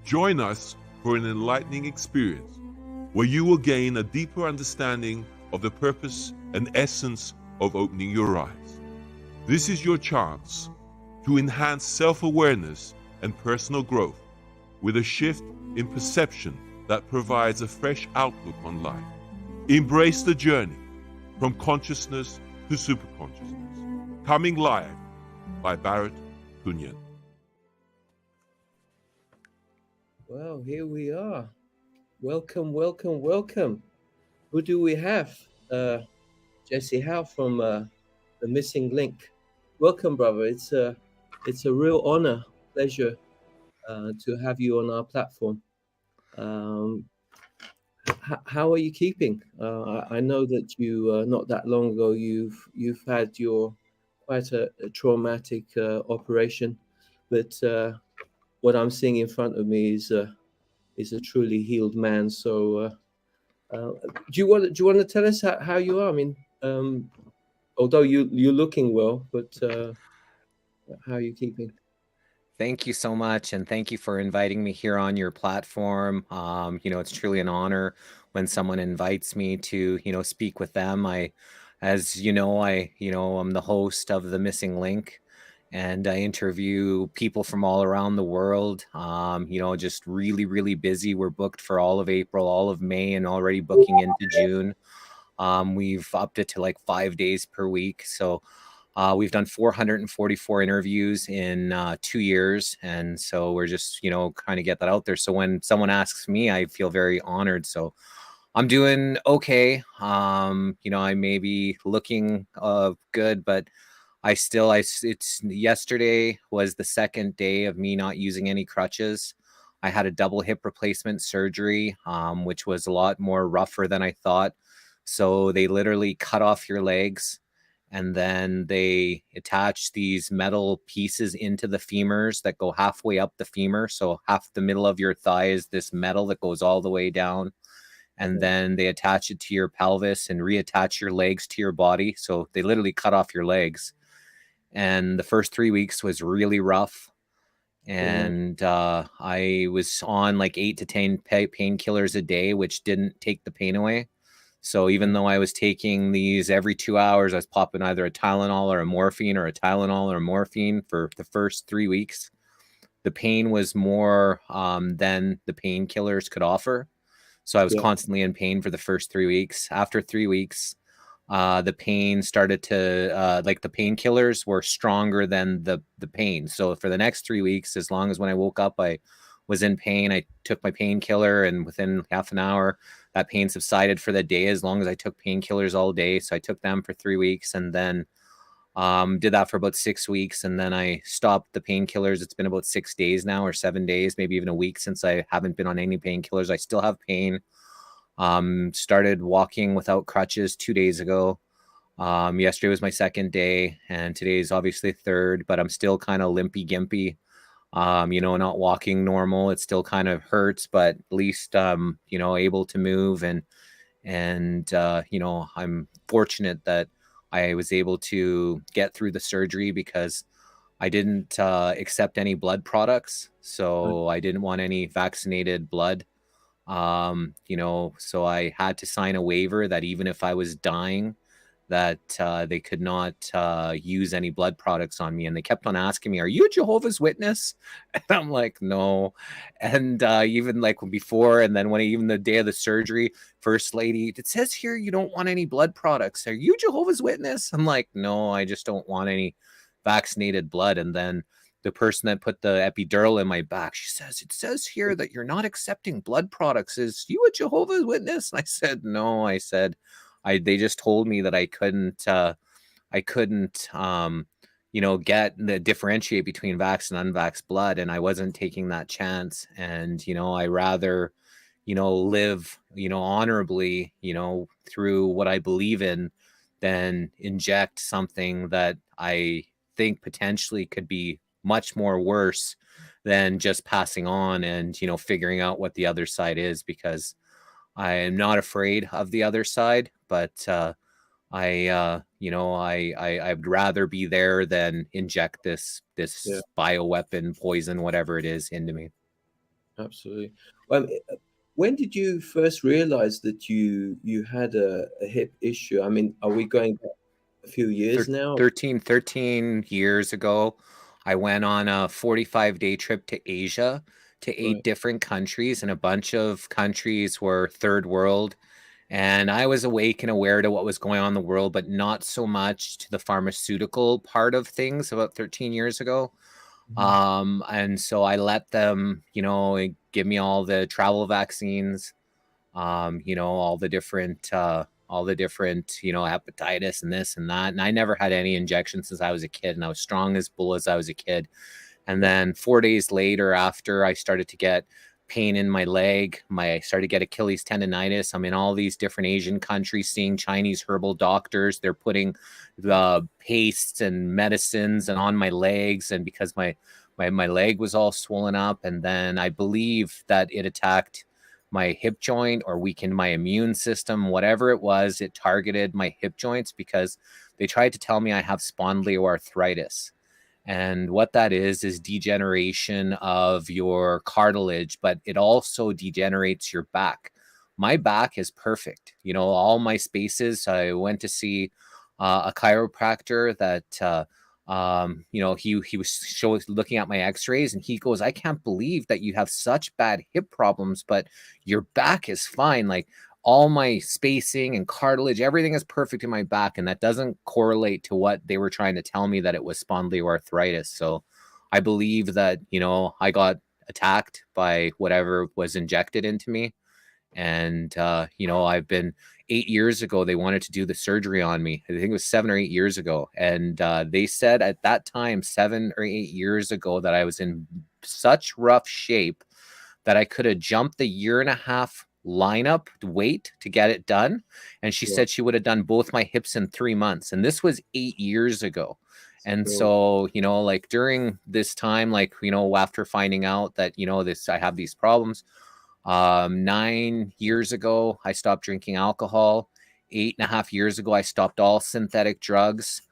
Join us for an enlightening experience where you will gain a deeper understanding of the purpose and essence of opening your eyes. This is your chance to enhance self-awareness and personal growth with a shift in perception that provides a fresh outlook on life. Embrace the journey from consciousness to superconsciousness. Coming live by Barrett Kunyan. Well, here we are. Welcome, welcome, welcome. Who do we have? Jesse Hal from The Missing Link. Welcome, brother. It's a real honor, pleasure to have you on our platform. How are you keeping? I know that you not that long ago you've had your quite a traumatic operation, but what I'm seeing in front of me is a truly healed man. So, do you want to tell us how you are? I mean, although you're looking well, but how are you keeping? Thank you so much, and thank you for inviting me here on your platform. It's truly an honor when someone invites me to, speak with them. I'm the host of The Missing Link, and I interview people from all around the world. Just really, really busy. We're booked for all of April, all of May, and already booking into June. We've upped it to like 5 days per week. So we've done 444 interviews in 2 years. And so we're just, kind of get that out there. So when someone asks me, I feel very honored. So I'm doing okay. I may be looking good, but yesterday was the second day of me not using any crutches. I had a double hip replacement surgery, which was a lot more rougher than I thought. So they literally cut off your legs, and then they attach these metal pieces into the femurs that go halfway up the femur. So half the middle of your thigh is this metal that goes all the way down. And then they attach it to your pelvis and reattach your legs to your body. So they literally cut off your legs. And the first 3 weeks was really rough. And I was on like 8 to 10 painkillers a day, which didn't take the pain away. So even though I was taking these every 2 hours, I was popping either a Tylenol or a morphine or a Tylenol or a morphine for the first 3 weeks. The pain was more than the painkillers could offer. So I was constantly in pain for the first 3 weeks. After 3 weeks, the pain started to the painkillers were stronger than the pain. So for the next 3 weeks, as long as when I woke up, I was in pain, I took my painkiller, and within half an hour, that pain subsided for the day, as long as I took painkillers all day. So I took them for 3 weeks, and then did that for about 6 weeks. And then I stopped the painkillers. It's been about 6 days now, or 7 days, maybe even a week since I haven't been on any painkillers. I still have pain. Started walking without crutches 2 days ago. Yesterday was my second day, and today is obviously third, but I'm still kind of limpy gimpy. Not walking normal. It still kind of hurts, but at least able to move, and I'm fortunate that I was able to get through the surgery because I didn't accept any blood products, so I didn't want any vaccinated blood. So I had to sign a waiver that even if I was dying, that they could not use any blood products on me. And they kept on asking me, "Are you a Jehovah's Witness?" And I'm like, "No." And even like before, and then even the day of the surgery, First Lady, "It says here you don't want any blood products. Are you Jehovah's Witness?" I'm like, "No, I just don't want any vaccinated blood." And then the person that put the epidural in my back, she says, "It says here that you're not accepting blood products. Is you a Jehovah's Witness?" And I said, "No." I said, they just told me that I couldn't get the differentiate between vax and unvaxxed blood, and I wasn't taking that chance. And I rather live honorably through what I believe in than inject something that I think potentially could be much more worse than just passing on and figuring out what the other side is, because I am not afraid of the other side, but I would rather be there than inject this bioweapon, poison, whatever it is, into me. Absolutely. Um, when did you first realize that you had a hip issue? I mean, are we going back a few years now? 13 years ago, I went on a 45-day trip to Asia to 8 Right, different countries, and a bunch of countries were third world. And I was awake and aware to what was going on in the world, but not so much to the pharmaceutical part of things about 13 years ago. mhm, And so I let them, give me all the travel vaccines, all the different, hepatitis and this and that. And I never had any injections since I was a kid, and I was strong as bull as I was a kid. And then 4 days later, after I started to get pain in my leg, I started to get Achilles tendonitis. I'm in all these different Asian countries seeing Chinese herbal doctors. They're putting the pastes and medicines and on my legs, and because my leg was all swollen up, and then I believe that it attacked my hip joint or weakened my immune system, whatever it was, it targeted my hip joints because they tried to tell me I have spondyloarthritis. And what that is degeneration of your cartilage, but it also degenerates your back. My back is perfect. All my spaces. I went to see a chiropractor that, he was looking at my x-rays, and he goes, I can't believe that you have such bad hip problems, but your back is fine. Like, all my spacing and cartilage, everything is perfect in my back. And that doesn't correlate to what they were trying to tell me, that it was spondyloarthritis. So I believe that, I got attacked by whatever was injected into me. And, I've been 8 years ago, they wanted to do the surgery on me. I think it was 7 or 8 years ago. And they said at that time, 7 or 8 years ago, that I was in such rough shape that I could have jumped the year and a half lineup wait to get it done. And she right. said she would have done both my hips in 3 months. And this was 8 years ago. And So, so, like during this time, like, after finding out that, I have these problems, 9 years ago, I stopped drinking alcohol. 8.5 years ago, I stopped all synthetic drugs.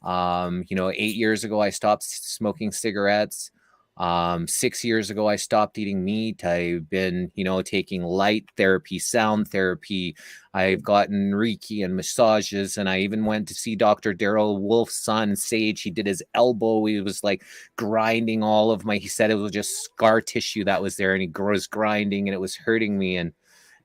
8 years ago, I stopped smoking cigarettes. 6 years ago, I stopped eating meat. I've been, taking light therapy, sound therapy. I've gotten Reiki and massages, and I even went to see Dr. Daryl Wolf's son, Sage. He did his elbow. He was like grinding all of my. He said it was just scar tissue that was there, and he was grinding, and it was hurting me.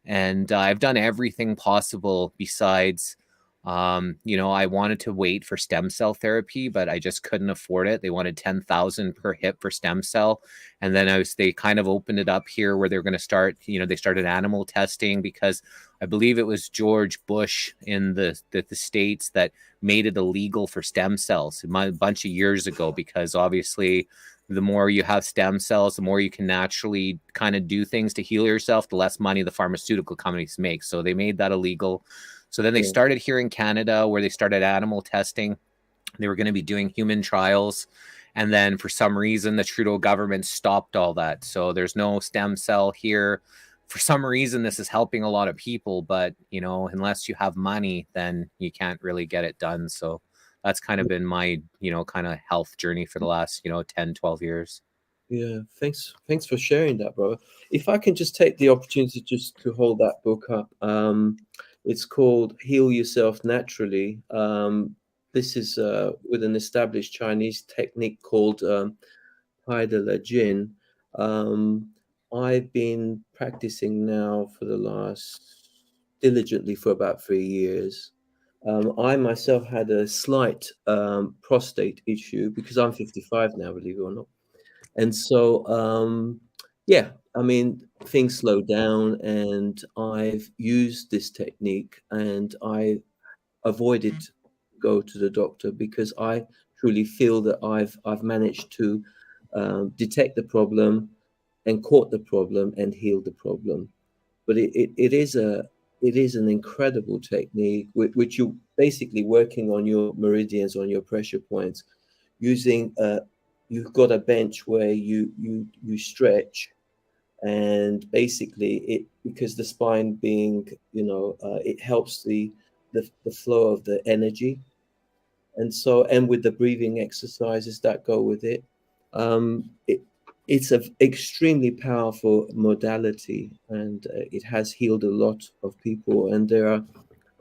And I've done everything possible besides, I wanted to wait for stem cell therapy, but I just couldn't afford it. They wanted 10,000 per hip for stem cell. And then they kind of opened it up here where they're going to start, they started animal testing, because I believe it was George Bush in the States that made it illegal for stem cells a bunch of years ago, because obviously the more you have stem cells, the more you can naturally kind of do things to heal yourself, the less money the pharmaceutical companies make. So they made that illegal. So then they yeah, started here in Canada, where they started animal testing. They were going to be doing human trials. And then for some reason, the Trudeau government stopped all that. So there's no stem cell here. For some reason, this is helping a lot of people, but, unless you have money, then you can't really get it done. So that's kind of been my, kind of health journey for the last, 10, 12 years. yeah. Thanks for sharing that, brother. If I can just take the opportunity just to hold that book up. It's called Heal Yourself Naturally. This is with an established Chinese technique called Pai de la Jin. Um, I've been practicing now for the last diligently for about 3 years. I myself had a slight prostate issue because I'm 55 now, believe it or not. And so, yeah, I mean, things slow down, and I've used this technique, and I avoided go to the doctor because I truly feel that I've managed to detect the problem and caught the problem and healed the problem. But it is an incredible technique which you basically working on your meridians, on your pressure points, using you've got a bench where you stretch, and basically it, because the spine being, it helps the flow of the energy, and so, and with the breathing exercises that go with it, it it's an extremely powerful modality, and it has healed a lot of people. And there are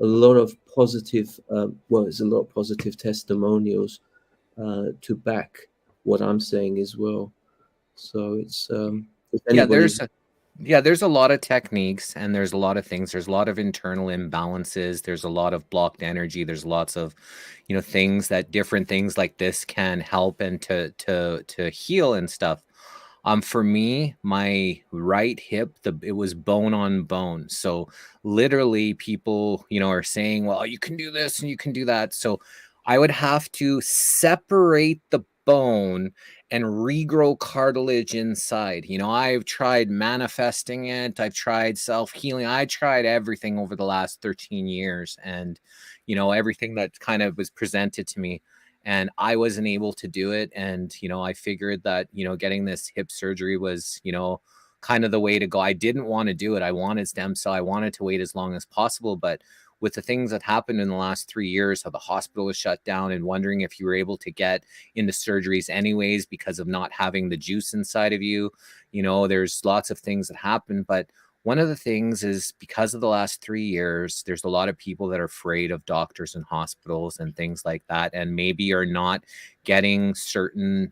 a lot of positive, there's a lot of positive testimonials to back what I'm saying as well. So it's if anybody, there's a lot of techniques, and there's a lot of things. There's a lot of internal imbalances. There's a lot of blocked energy. There's lots of, things that different things like this can help and to heal and stuff. For me, my right hip, it was bone on bone. So literally people, are saying, well, you can do this and you can do that. So I would have to separate the bone and regrow cartilage inside. I've tried manifesting it. I've tried self-healing. I tried everything over the last 13 years, and, everything that kind of was presented to me, and I wasn't able to do it. And, I figured that, getting this hip surgery was, kind of the way to go. I didn't want to do it. I wanted stem cell. I wanted to wait as long as possible. But with the things that happened in the last 3 years, how the hospital was shut down, and wondering if you were able to get into surgeries anyways because of not having the juice inside of you, there's lots of things that happen. But one of the things is, because of the last 3 years, there's a lot of people that are afraid of doctors and hospitals and things like that, and maybe are not getting certain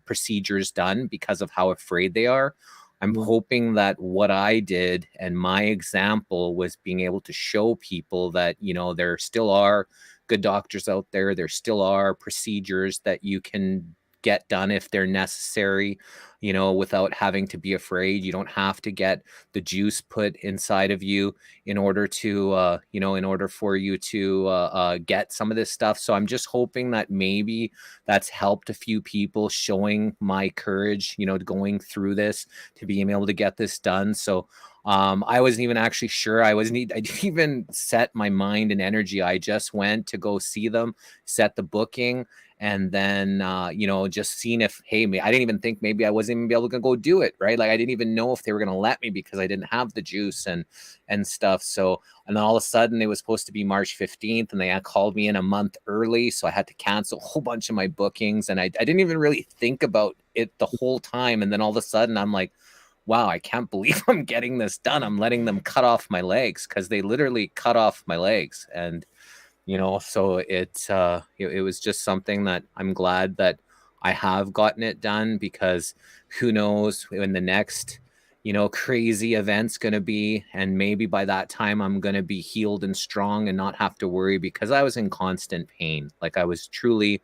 procedures done because of how afraid they are. I'm hoping that what I did and my example was being able to show people that, there still are good doctors out there. There still are procedures that you can get done if they're necessary, without having to be afraid. You don't have to get the juice put inside of you in order to, in order for you to get some of this stuff. So I'm just hoping that maybe that's helped a few people, showing my courage, going through this, to being able to get this done. So I wasn't even actually sure. I didn't even set my mind and energy. I just went to go see them, set the booking, and then just seeing if, hey, I didn't even think maybe I wasn't even be able to go do it, right? Like, I didn't even know if they were going to let me because I didn't have the juice and stuff. So, and then all of a sudden it was supposed to be March 15th, and they called me in a month early, so I had to cancel a whole bunch of my bookings, and I didn't even really think about it the whole time. And then all of a sudden I'm like, wow, I can't believe I'm getting this done. I'm letting them cut off my legs, because they literally cut off my legs. And so it was just something that I'm glad that I have gotten it done, because who knows when the next, crazy event's going to be. And maybe by that time I'm going to be healed and strong and not have to worry, because I was in constant pain. Like, I was truly,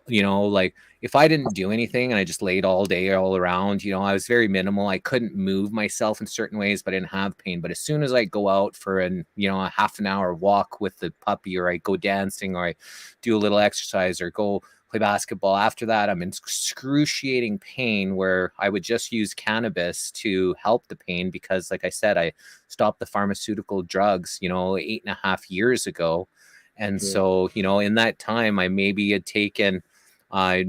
like, if I didn't do anything and I just laid all day all around, I was very minimal. I couldn't move myself in certain ways, but I didn't have pain. But as soon as I go out for a half an hour walk with the puppy, or I go dancing, or I do a little exercise, or go play basketball, after that I'm in excruciating pain, where I would just use cannabis to help the pain, because, like I said, I stopped the pharmaceutical drugs 8.5 years ago. And so in that time I maybe had taken 10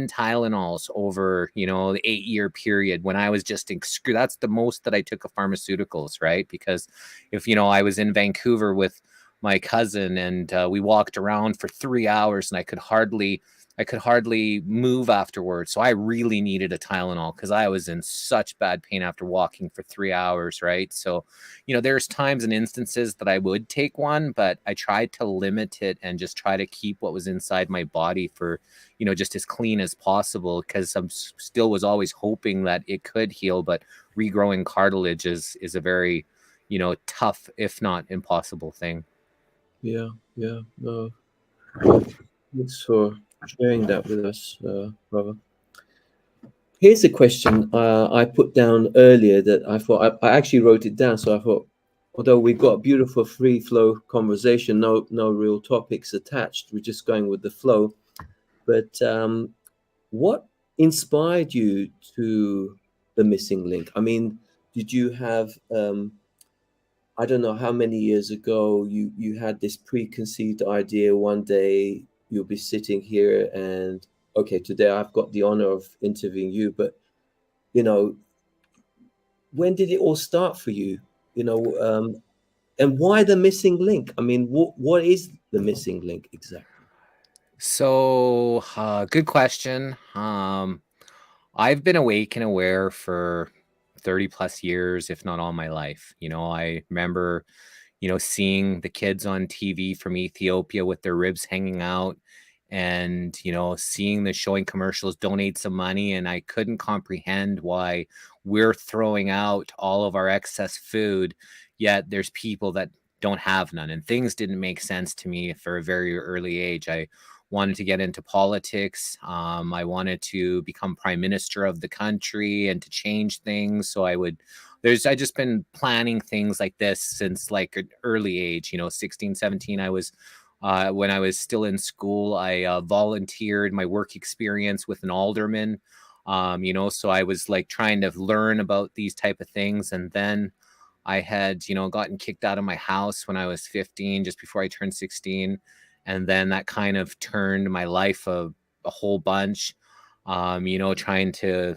Tylenols over, the 8-year period, when I was just that's the most that I took of pharmaceuticals, right? Because if, I was in Vancouver with my cousin, and we walked around for 3 hours, and I could hardly move afterwards. So I really needed a Tylenol, because I was in such bad pain after walking for 3 hours, right? So, there's times and instances that I would take one, but I tried to limit it and just try to keep what was inside my body for, just as clean as possible, because I'm still was always hoping that it could heal. But regrowing cartilage is a very, tough, if not impossible thing. Yeah. No, thanks for sharing that with us, brother. Here's a question I put down earlier that I thought I actually wrote it down. So I thought, although we've got a beautiful free flow conversation, no real topics attached, we're just going with the flow. But what inspired you to the missing link? I mean, did you have I don't know how many years ago you had this preconceived idea, one day you'll be sitting here and, okay, today I've got the honor of interviewing you, but when did it all start for you? And why the missing link? I mean, what is the missing link exactly? So, good question. I've been awake and aware for 30 plus years, if not all my life. I remember, seeing the kids on TV from Ethiopia with their ribs hanging out and, seeing the showing commercials, donate some money. And I couldn't comprehend why we're throwing out all of our excess food, yet there's people that don't have none. And things didn't make sense to me for a very early age. I wanted to get into politics. I wanted to become prime minister of the country and to change things. So I just been planning things like this since like an early age, 16, 17. When I was still in school, I volunteered my work experience with an alderman. So I was like trying to learn about these type of things. And then I had, gotten kicked out of my house when I was 15, just before I turned 16. And then that kind of turned my life a whole bunch, trying to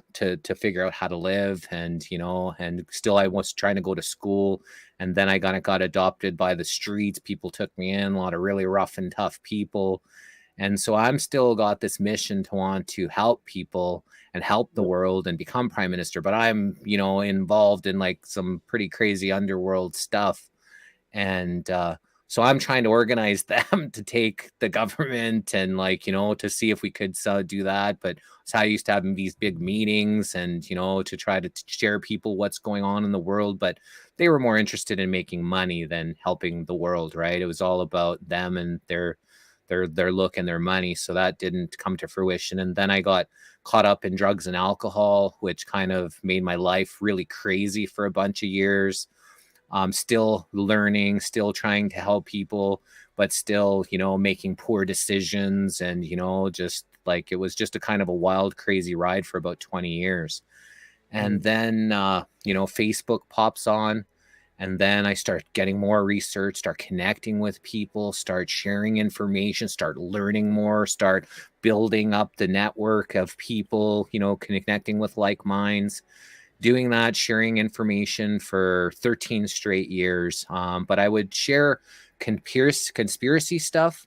figure out how to live. And, and still I was trying to go to school. And then I got adopted by the streets. People took me in, a lot of really rough and tough people. And so I'm still got this mission to want to help people and help the world and become prime minister. But I'm, involved in like some pretty crazy underworld stuff. And so I'm trying to organize them to take the government and like, to see if we could do that. But so I used to have these big meetings and, to try to share people what's going on in the world. But they were more interested in making money than helping the world, right? It was all about them and their look and their money. So that didn't come to fruition. And then I got caught up in drugs and alcohol, which kind of made my life really crazy for a bunch of years. Still learning, still trying to help people, but still, making poor decisions. And, just like it was just a kind of a wild, crazy ride for about 20 years. And then, Facebook pops on. And then I start getting more research, start connecting with people, start sharing information, start learning more, start building up the network of people, connecting with like minds. Doing that, sharing information for 13 straight years. But I would share conspiracy stuff,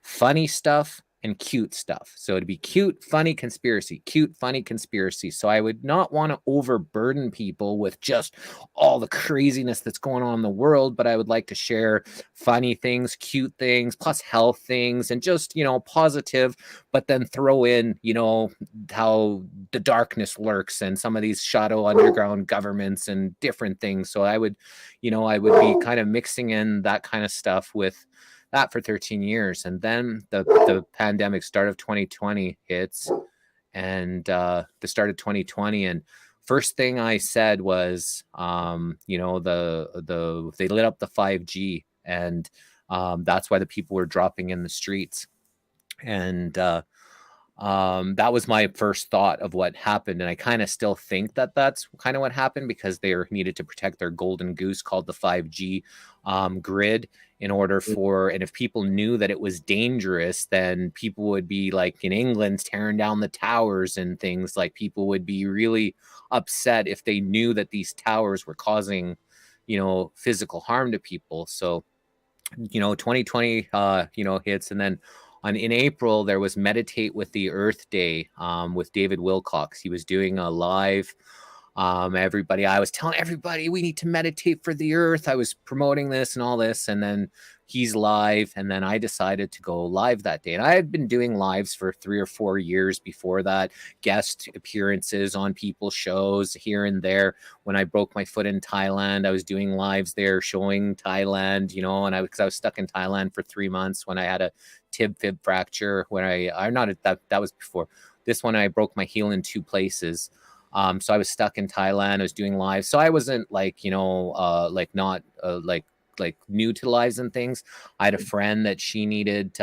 funny stuff, and cute stuff. So it'd be cute, funny conspiracy, cute, funny conspiracy. So I would not want to overburden people with just all the craziness that's going on in the world, but I would like to share funny things, cute things, plus health things, and just, positive, but then throw in, how the darkness lurks and some of these shadow underground governments and different things. So I would be kind of mixing in that kind of stuff with that for 13 years. And then the pandemic, start of 2020 hits, and the start of 2020. And first thing I said was, they lit up the 5G, and that's why the people were dropping in the streets. And that was my first thought of what happened. And I kind of still think that that's kind of what happened, because they needed to protect their golden goose called the 5G grid in order for, and if people knew that it was dangerous, then people would be like in England tearing down the towers and things. Like people would be really upset if they knew that these towers were causing, physical harm to people. So, 2020, hits. And then in April, there was Meditate with the Earth Day with David Wilcox. He was doing a live. I was telling everybody we need to meditate for the earth. I was promoting this and all this, and then he's live. And then I decided to go live that day. And I had been doing lives for 3 or 4 years before that, guest appearances on people's shows here and there. When I broke my foot in Thailand, I was doing lives there showing Thailand, and because I was stuck in Thailand for 3 months when I had a tib-fib fracture. That was before this one. I broke my heel in 2 places. So I was stuck in Thailand. I was doing live. So I wasn't like, like new to lives and things. I had a friend that she needed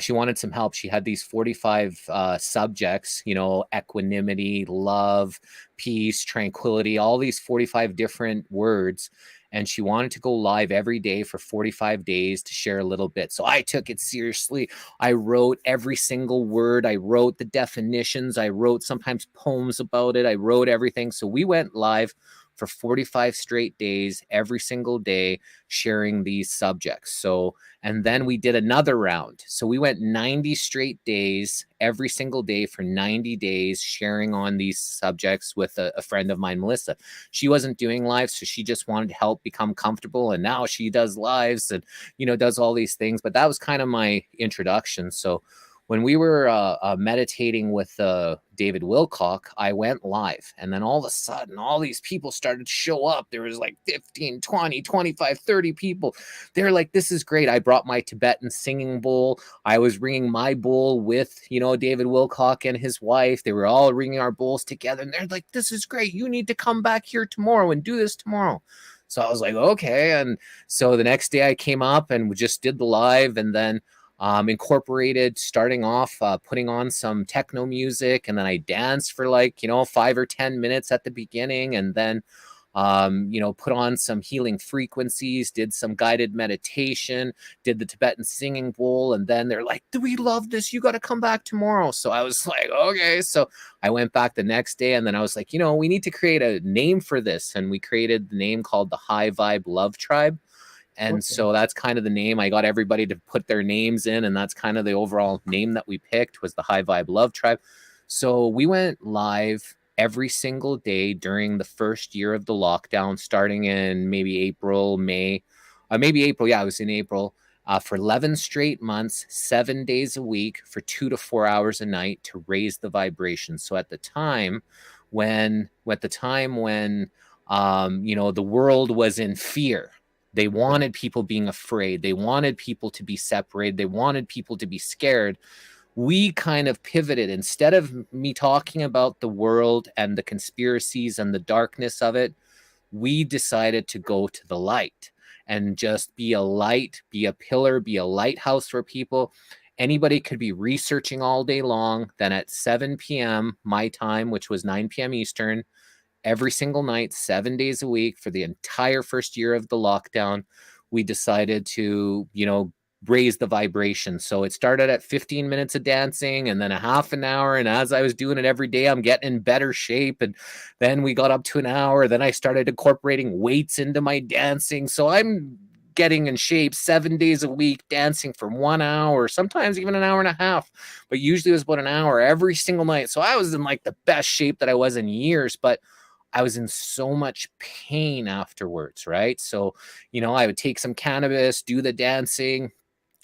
she wanted some help. She had these 45 subjects, equanimity, love, peace, tranquility, all these 45 different words. And she wanted to go live every day for 45 days to share a little bit. So I took it seriously. I wrote every single word. I wrote the definitions. I wrote sometimes poems about it. I wrote everything. So we went live for 45 straight days, every single day, sharing these subjects. So, and then we did another round. So we went 90 straight days, every single day for 90 days, sharing on these subjects with a friend of mine, Melissa. She wasn't doing lives, so she just wanted to help become comfortable. And now she does lives and, does all these things. But that was kind of my introduction. So when we were meditating with David Wilcock, I went live. And then all of a sudden, all these people started to show up. There was like 15, 20, 25, 30 people. They're like, this is great. I brought my Tibetan singing bowl. I was ringing my bowl with, David Wilcock and his wife. They were all ringing our bowls together. And they're like, this is great. You need to come back here tomorrow and do this tomorrow. So I was like, okay. And so the next day I came up and we just did the live, and then incorporated starting off putting on some techno music, and then I danced for 5 or 10 minutes at the beginning, and then put on some healing frequencies, did some guided meditation, did the Tibetan singing bowl, and then they're like, we love this, you got to come back tomorrow. So I was like, okay. So I went back the next day, and then I was like, we need to create a name for this, and we created the name called the High Vibe Love Tribe. And so that's kind of the name. I got everybody to put their names in, and that's kind of the overall name that we picked, was the High Vibe Love Tribe. So we went live every single day during the first year of the lockdown, starting in maybe April, May, maybe April. Yeah, it was in April, for 11 straight months, 7 days a week for 2 to 4 hours a night to raise the vibration. So at the time when the world was in fear, they wanted people being afraid. They wanted people to be separated. They wanted people to be scared. We kind of pivoted. Instead of me talking about the world and the conspiracies and the darkness of it, we decided to go to the light and just be a light, be a pillar, be a lighthouse for people. Anybody could be researching all day long. Then at 7 p.m. my time, which was 9 p.m. Eastern, every single night, 7 days a week for the entire first year of the lockdown, we decided to, raise the vibration. So it started at 15 minutes of dancing and then a half an hour. And as I was doing it every day, I'm getting in better shape. And then we got up to an hour. Then I started incorporating weights into my dancing. So I'm getting in shape 7 days a week, dancing for 1 hour, sometimes even an hour and a half, but usually it was about an hour every single night. So I was in the best shape that I was in years, but I was in so much pain afterwards, right? So, I would take some cannabis, do the dancing,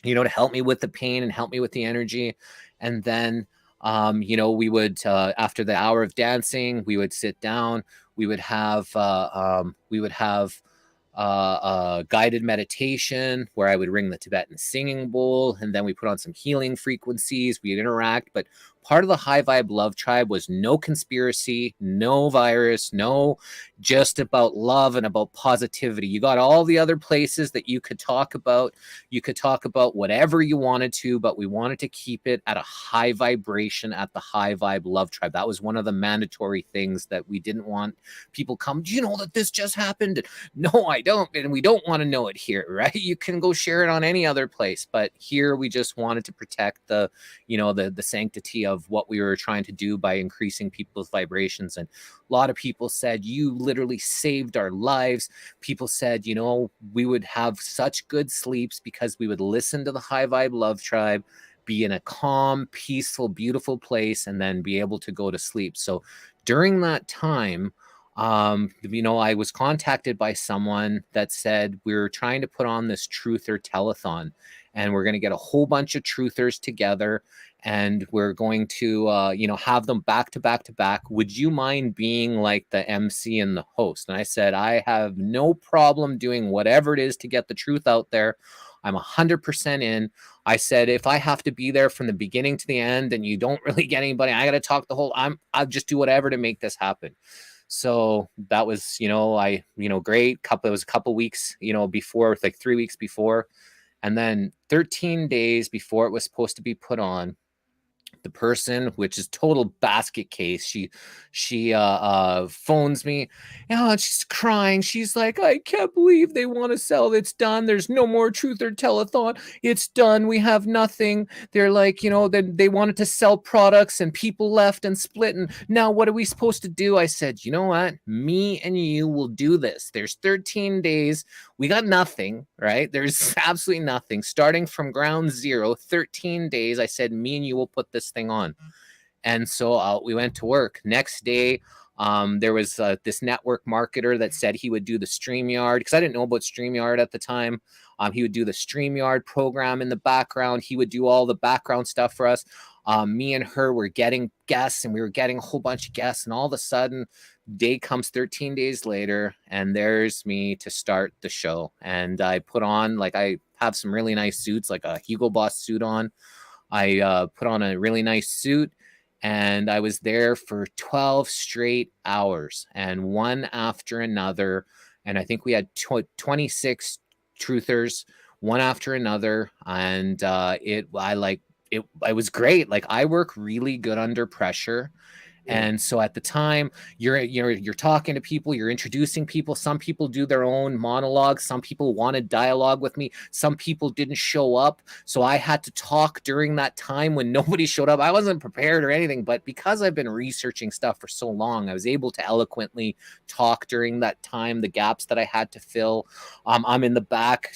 to help me with the pain and help me with the energy. And then, we would, after the hour of dancing, we would sit down, we would have guided meditation where I would ring the Tibetan singing bowl, and then we put on some healing frequencies. We'd interact, but part of the High Vibe Love Tribe was no conspiracy, no virus, just about love and about positivity. You got all the other places that you could talk about. You could talk about whatever you wanted to, but we wanted to keep it at a high vibration at the High Vibe Love Tribe. That was one of the mandatory things that we didn't want people come, do you know that this just happened? No, I don't. And we don't want to know it here, right? You can go share it on any other place, but here we just wanted to protect the sanctity of what we were trying to do by increasing people's vibrations. And a lot of people said, you literally saved our lives. People said, we would have such good sleeps because we would listen to the High Vibe Love Tribe, be in a calm, peaceful, beautiful place, and then be able to go to sleep. So during that time, I was contacted by someone that said, we're trying to put on this truther telethon, and we're going to get a whole bunch of truthers together, and we're going to, have them back to back to back. Would you mind being like the MC and the host? And I said, I have no problem doing whatever it is to get the truth out there. I'm 100% in. I said, if I have to be there from the beginning to the end and you don't really get anybody, I got to talk I'll just do whatever to make this happen. So that was, great. It was a couple weeks, before, 3 weeks before. And then 13 days before it was supposed to be put on, the person, which is total basket case, she phones me. And she's crying. She's like, I can't believe they want to sell. It's done. There's no more Truth or Telethon. It's done. We have nothing. They're like, then they wanted to sell products and people left and split, and now what are we supposed to do? I said, you know what, me and you will do this. There's 13 days. We got nothing, right? There's absolutely nothing. Starting from ground zero, 13 days. I said, me and you will put this thing on. And so we went to work. Next day, there was this network marketer that said he would do the StreamYard, because I didn't know about StreamYard at the time. He would do the StreamYard program in the background. He would do all the background stuff for us. Me and her were getting guests, and we were getting a whole bunch of guests. And all of a sudden, day comes 13 days later, and there's me to start the show. And I put on, I have some really nice suits, like a Hugo Boss suit on. I put on a really nice suit, and I was there for 12 straight hours, and one after another. And I think we had 26 truthers, one after another. And it was great. I work really good under pressure. And so at the time, you're talking to people, you're introducing people. Some people do their own monologue. Some people wanted dialogue with me. Some people didn't show up. So I had to talk during that time when nobody showed up. I wasn't prepared or anything, but because I've been researching stuff for so long, I was able to eloquently talk during that time, the gaps that I had to fill. I'm in the back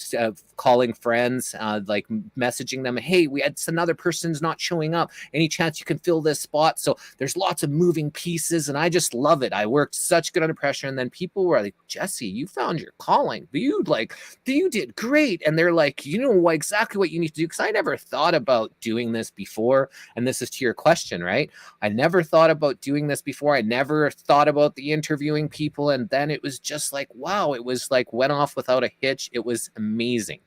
calling friends, messaging them, hey, we had another person's not showing up. Any chance you can fill this spot? So there's lots of moving pieces, and I just love it. I worked such good under pressure. And then people were like, Jesse, you found your calling. You did great. And they're like, you know exactly what you need to do. Because I never thought about doing this before. And this is to your question, right? I never thought about doing this before. I never thought about the interviewing people. And then it was just like, wow, it was went off without a hitch. It was amazing.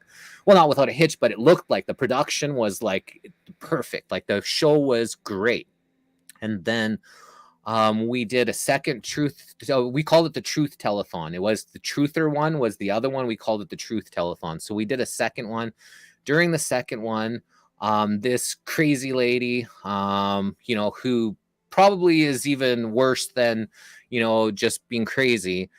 Well, not without a hitch, but it looked like the production was perfect. The show was great. And then we did a second truth. So we called it the Truth Telethon. It was the Truther one was the other one. We called it the Truth Telethon. So we did a second one. During the second one, this crazy lady, who probably is even worse than, just being crazy.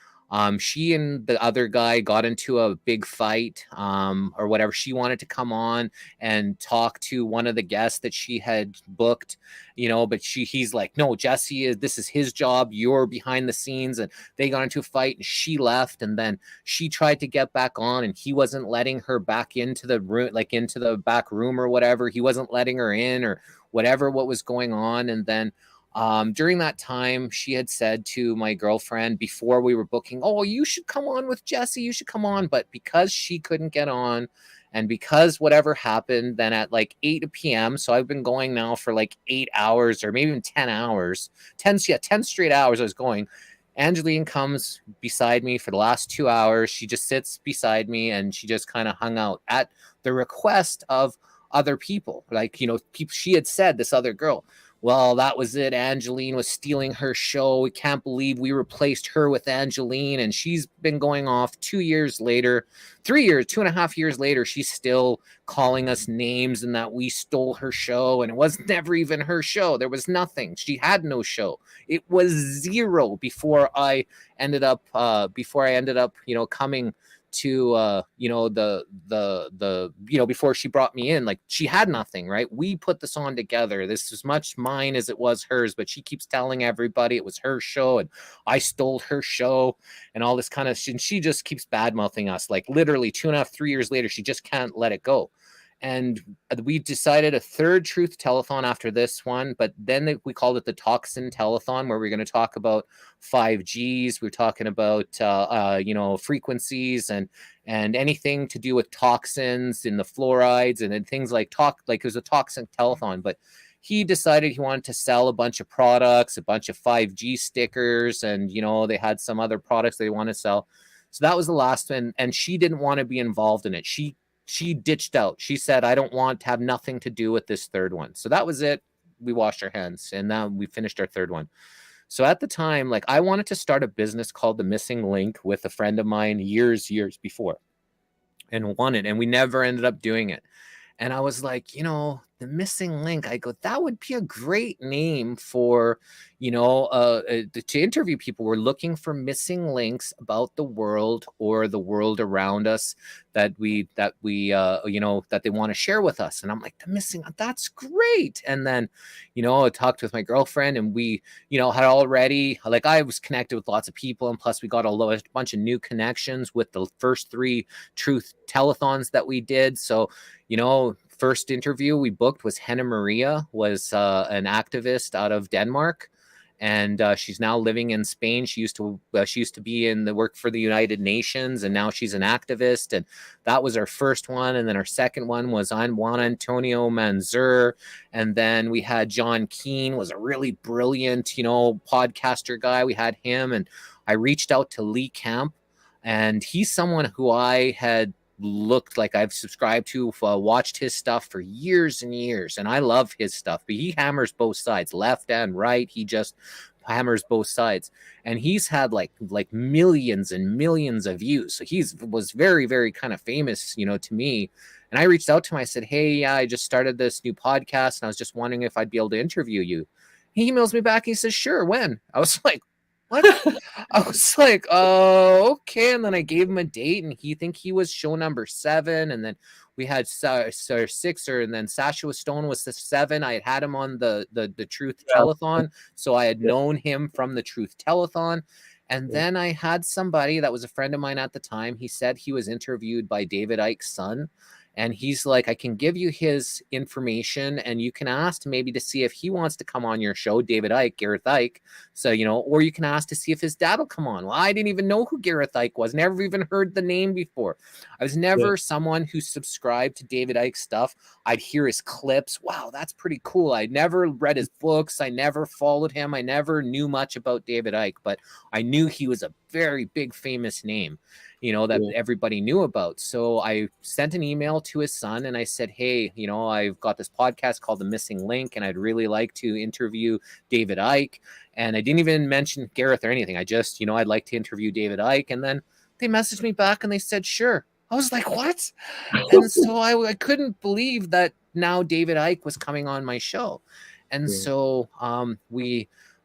She and the other guy got into a big fight, or whatever. She wanted to come on and talk to one of the guests that she had booked, but he's like, no, Jesse, this is his job. You're behind the scenes. And they got into a fight, and she left. And then she tried to get back on, and he wasn't letting her back into the room, into the back room or whatever. He wasn't letting her in or whatever, what was going on. And then during that time, she had said to my girlfriend before we were booking, oh, you should come on with Jesse. You should come on. But because she couldn't get on, and because whatever happened, then at 8 p.m., so I've been going now for 8 hours or maybe even 10 hours, 10 straight hours I was going. Angeline comes beside me for the last 2 hours. She just sits beside me, and she just kind of hung out at the request of other people. People, she had said, this other girl, well, that was it. Angeline was stealing her show. We can't believe we replaced her with Angeline. And she's been going off 2 years later, 3 years, 2.5 years later. She's still calling us names and that we stole her show. And it was never even her show. There was nothing. She had no show. It was zero before I ended up, coming to before she brought me in. She had nothing, right? We put this on together. This is much mine as it was hers, but she keeps telling everybody it was her show and I stole her show and all this kind of shit. And she just keeps bad mouthing us. Literally 2.5, 3 years later, she just can't let it go. And we decided a third Truth Telethon after this one, but then we called it the Toxin Telethon, where we're going to talk about 5Gs. We're talking about, frequencies and anything to do with toxins in the fluorides and then things it was a toxin telethon. But he decided he wanted to sell a bunch of products, a bunch of 5G stickers, and, they had some other products they want to sell. So that was the last one. And she didn't want to be involved in it. She ditched out. She said, I don't want to have nothing to do with this third one. So that was it. We washed our hands, and now we finished our third one. So at the time, I wanted to start a business called The Missing Link with a friend of mine years before, and we never ended up doing it. And I was like, the missing link. I go, that would be a great name for, to interview people. We're looking for missing links about the world or the world around us that that they want to share with us. And I'm like, that's great. And then, I talked with my girlfriend, and we, had already, like, I was connected with lots of people, and plus we got a bunch of new connections with the first 3 truth telethons that we did. So, first interview we booked was Henna Maria, was an activist out of Denmark, and she's now living in Spain. She used to be in the work for the United Nations, and now she's an activist. And that was our first one. And then our second one was on Juan Antonio Manzur, and then we had John Keane, was a really brilliant, podcaster guy. We had him, and I reached out to Lee Camp, and he's someone who I had looked like I've subscribed to, watched his stuff for years and years, and I love his stuff, but he hammers both sides, left and right. He just hammers both sides, and he's had like millions and millions of views. So was very, very kind of famous, to me. And I reached out to him. I said, hey, yeah, I just started this new podcast, and I was just wondering if I'd be able to interview you. He emails me back. He says, sure, when? I was like, what? I was like, oh, okay. And then I gave him a date, and he was show number 7. And then we had 6, and then Sasha Stone was the 7. I had him on the Truth Telethon. So I had known him from the Truth Telethon. And then I had somebody that was a friend of mine at the time. He said he was interviewed by David Icke's son. And he's like, I can give you his information, and you can ask maybe to see if he wants to come on your show, David Icke, Gareth Icke. So, or you can ask to see if his dad will come on. Well, I didn't even know who Gareth Icke was. Never even heard the name before. I was never someone who subscribed to David Icke's stuff. I'd hear his clips. Wow, that's pretty cool. I never read his books. I never followed him. I never knew much about David Icke, but I knew he was a very big, famous name, that everybody knew about. So I sent an email to his son, and I said, hey, I've got this podcast called The Missing Link, and I'd really like to interview David Icke. And I didn't even mention Gareth or anything. I just, I'd like to interview David Icke. And then they messaged me back, and they said, sure. I was like, what? And so I couldn't believe that now David Icke was coming on my show. And so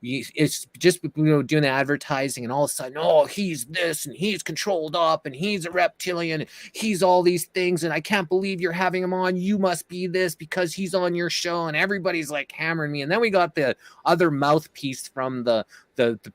it's just, doing the advertising, and all of a sudden, oh, he's this, and he's controlled up, and he's a reptilian, and he's all these things, and I can't believe you're having him on. You must be this because he's on your show. And everybody's like hammering me. And then we got the other mouthpiece from the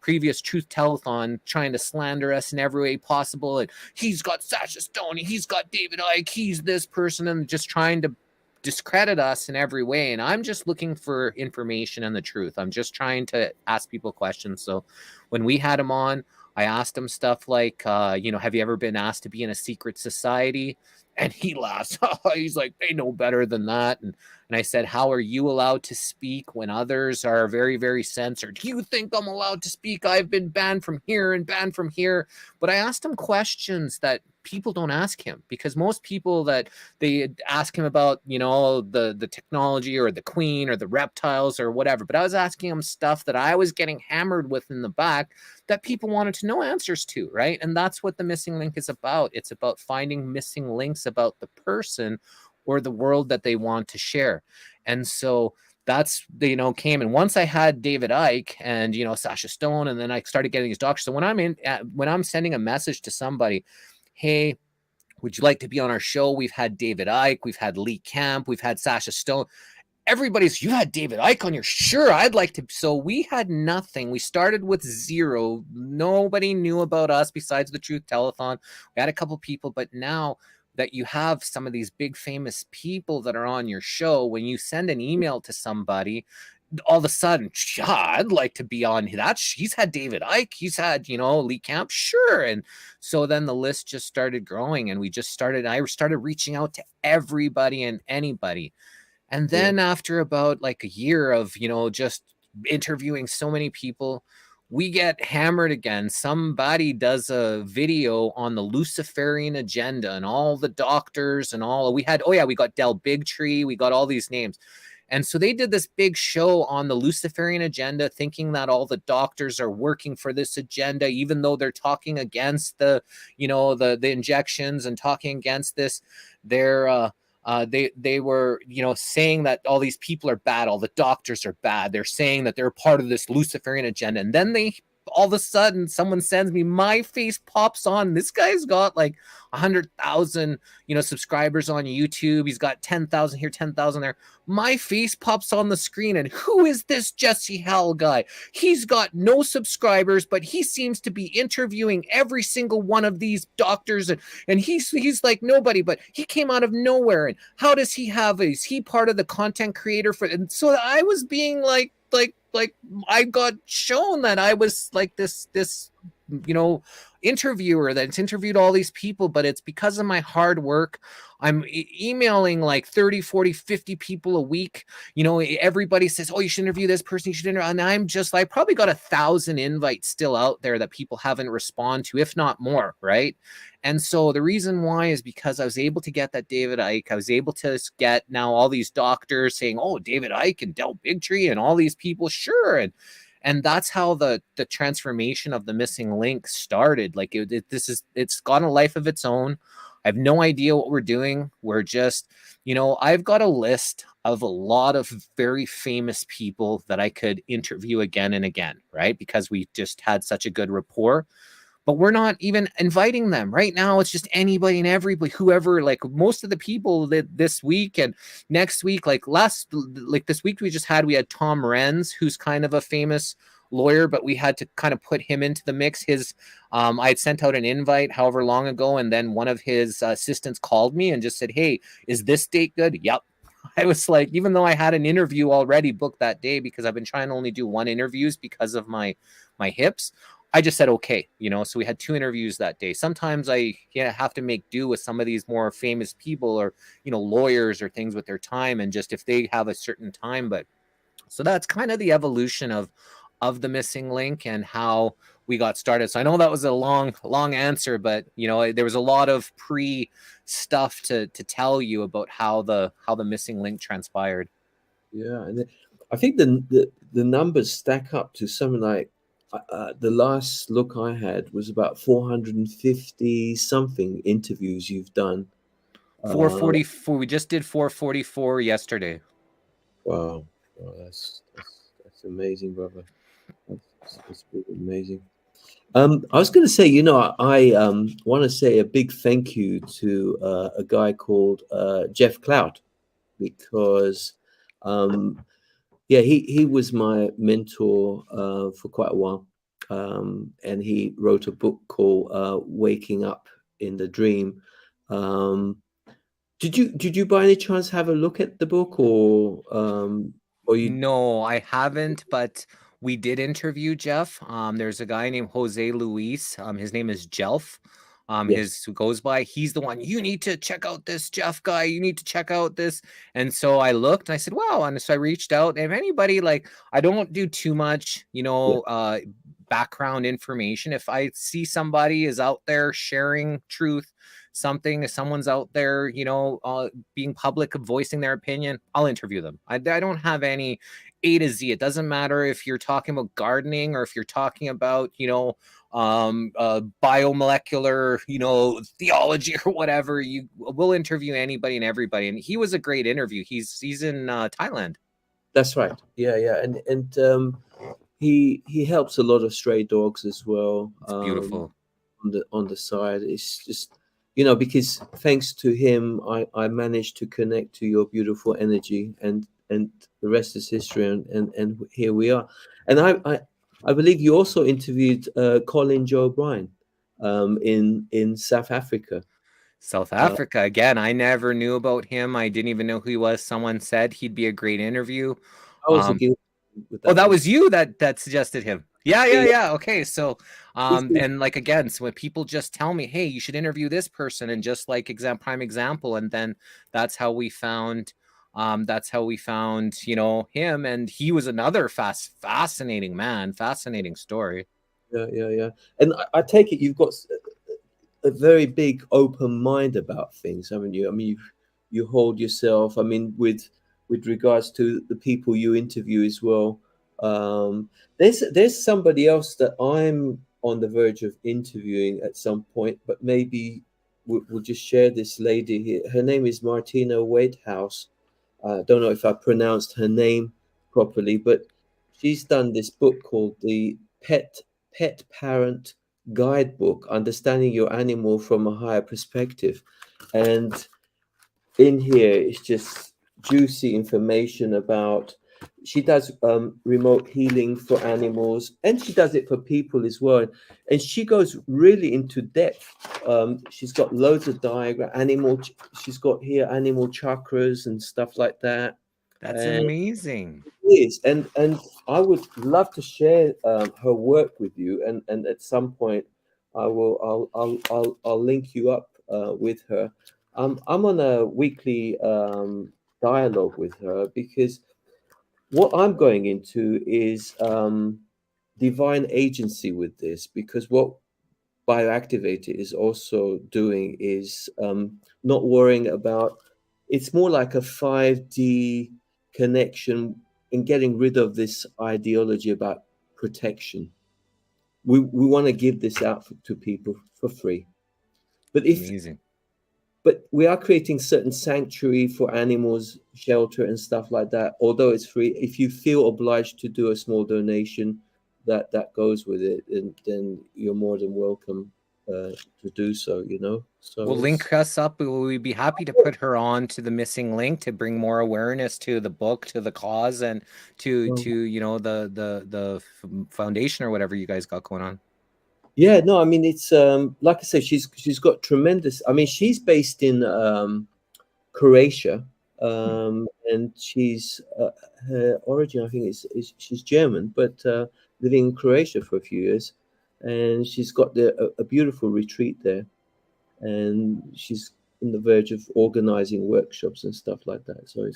previous Truth Telethon trying to slander us in every way possible. And he's got Sasha Stone, he's got David Icke, he's this person, and just trying to discredit us in every way. And I'm just looking for information and the truth. I'm just trying to ask people questions. So when we had him on, I asked him stuff like, have you ever been asked to be in a secret society? And he laughs. He's like, they know better than that. And I said, how are you allowed to speak when others are very, very censored? Do you think I'm allowed to speak? I've been banned from here and banned from here. But I asked him questions that people don't ask him, because most people that they ask him about, the technology or the queen or the reptiles or whatever. But I was asking him stuff that I was getting hammered with in the back that people wanted to know answers to, right? And that's what the missing link is about. It's about finding missing links about the person or the world that they want to share. And so that's, came. And once I had David Icke and, Sasha Stone, and then I started getting his doctors. So when I'm sending a message to somebody, hey, would you like to be on our show? We've had David Icke, we've had Lee Camp, we've had Sasha Stone. Everybody's, you had David Icke on your, sure, I'd like to. So we had nothing. We started with 0. Nobody knew about us besides the Truth Telethon. We had a couple people, but now that you have some of these big famous people that are on your show, when you send an email to somebody, all of a sudden, yeah, I'd like to be on that. He's had David Icke, he's had, Lee Camp, sure. And so then the list just started growing, and I started reaching out to everybody and anybody. And then after about like a year of, just interviewing so many people, we get hammered again. Somebody does a video on the Luciferian agenda and all the doctors and all. We got Del Bigtree, we got all these names. And so they did this big show on the Luciferian agenda, thinking that all the doctors are working for this agenda, even though they're talking against the injections and talking against this. They're they were, saying that all these people are bad, all the doctors are bad. They're saying that they're part of this Luciferian agenda, and then all of a sudden someone sends me, my face pops on. This guy's got like 100,000 subscribers on YouTube. He's got 10,000 here, 10,000 there. My face pops on the screen, and who is this Jesse Hal guy? He's got no subscribers, but he seems to be interviewing every single one of these doctors, and he's like nobody, but he came out of nowhere. And how does he have, is he part of the content creator for? And so I was being like I got shown that I was like this interviewer that's interviewed all these people, but it's because of my hard work. I'm emailing like 30, 40, 50 people a week. Everybody says, oh, you should interview this person, you should interview, and I'm just like, probably got 1,000 invites still out there that people haven't responded to, if not more, right? And so the reason why is because I was able to get that David Icke. I was able to get now all these doctors saying, oh, David Icke and Del Bigtree and all these people, sure. And that's how the transformation of the missing link started. Like it's got a life of its own. I have no idea what we're doing. We're just, I've got a list of a lot of very famous people that I could interview again and again, right? Because we just had such a good rapport. But we're not even inviting them right now. It's just anybody and everybody, whoever, like most of the people that this week and next week, like this week we had Tom Renz, who's kind of a famous lawyer, but we had to kind of put him into the mix. I had sent out an invite however long ago, and then one of his assistants called me and just said, hey, is this date good? Yep. I was like, even though I had an interview already booked that day, because I've been trying to only do one interviews because of my hips, I just said, okay, so we had 2 interviews that day. Sometimes I have to make do with some of these more famous people or, lawyers or things with their time, and just if they have a certain time. But so that's kind of the evolution of the missing link and how we got started. So I know that was a long answer, but there was a lot of pre stuff to tell you about how the missing link transpired. Yeah, and I think the numbers stack up to something like the last look I had was about 450 something interviews you've done. 444. We just did 444 yesterday. Wow, that's amazing, brother. That's pretty amazing. I was going to say, I want to say a big thank you to a guy called Jeff Cloud, because he was my mentor for quite a while, and he wrote a book called Waking Up in the Dream. Did you by any chance have a look at the book, or you? No, I haven't, but we did interview Jeff. There's a guy named Jose Luis. His name is Jelf. Yes. Who goes by, he's the one, you need to check out this Jeff guy. You need to check out this. And so I looked and I said, wow. And so I reached out. If anybody, like, I don't do too much, background information. If I see somebody is out there sharing truth, if someone's out there, being public, voicing their opinion, I'll interview them. I don't have any A to Z. It doesn't matter if you're talking about gardening or if you're talking about, biomolecular, theology or whatever. We'll interview anybody and everybody. And he was a great interview. He's in Thailand. That's right. Yeah. And he helps a lot of stray dogs as well. It's beautiful. On the side. It's just, because thanks to him, I managed to connect to your beautiful energy, and the rest is history. And here we are. And I believe you also interviewed Colin Joe O'Brien in South Africa. South Africa again. I never knew about him. I didn't even know who he was. Someone said he'd be a great interview. I was with that was you that suggested him. Yeah. Okay, so and like again, so when people just tell me, hey, you should interview this person, and just like prime example, and then that's how we found him, and he was another fascinating man, fascinating story. Yeah. And I take it you've got a very big open mind about things, haven't you? I mean, you hold yourself, I mean, with regards to the people you interview as well. There's somebody else that I'm on the verge of interviewing at some point, but maybe we'll just share this lady here. Her name is Martina Wadehouse. I don't know if I pronounced her name properly, but she's done this book called the Pet Parent Guidebook: Understanding Your Animal from a Higher Perspective. And in here it's just juicy information about, she does remote healing for animals, and she does it for people as well, and she goes really into depth. She's got loads of diagram she's got here animal chakras and stuff like that. That's And amazing. it is, and I would love to share her work with you, and at some point I'll link you up with her. I'm on a weekly dialogue with her, because what I'm going into is divine agency with this, because what Bioactivator is also doing is not worrying about, it's more like a 5D connection, and getting rid of this ideology about protection. We want to give this out to people for free. Amazing. But we are creating certain sanctuary for animals, shelter and stuff like that. Although it's free, if you feel obliged to do a small donation, that goes with it, and then you're more than welcome to do so. So Well, link us up. We'd be happy to put her on to the missing link to bring more awareness to the book, to the cause, and to the foundation or whatever you guys got going on. Yeah, no, I mean, it's like I said, she's got tremendous. I mean, she's based in Croatia, and she's her origin, I think, is she's German, but living in Croatia for a few years, and she's got a beautiful retreat there, and she's on the verge of organizing workshops and stuff like that. So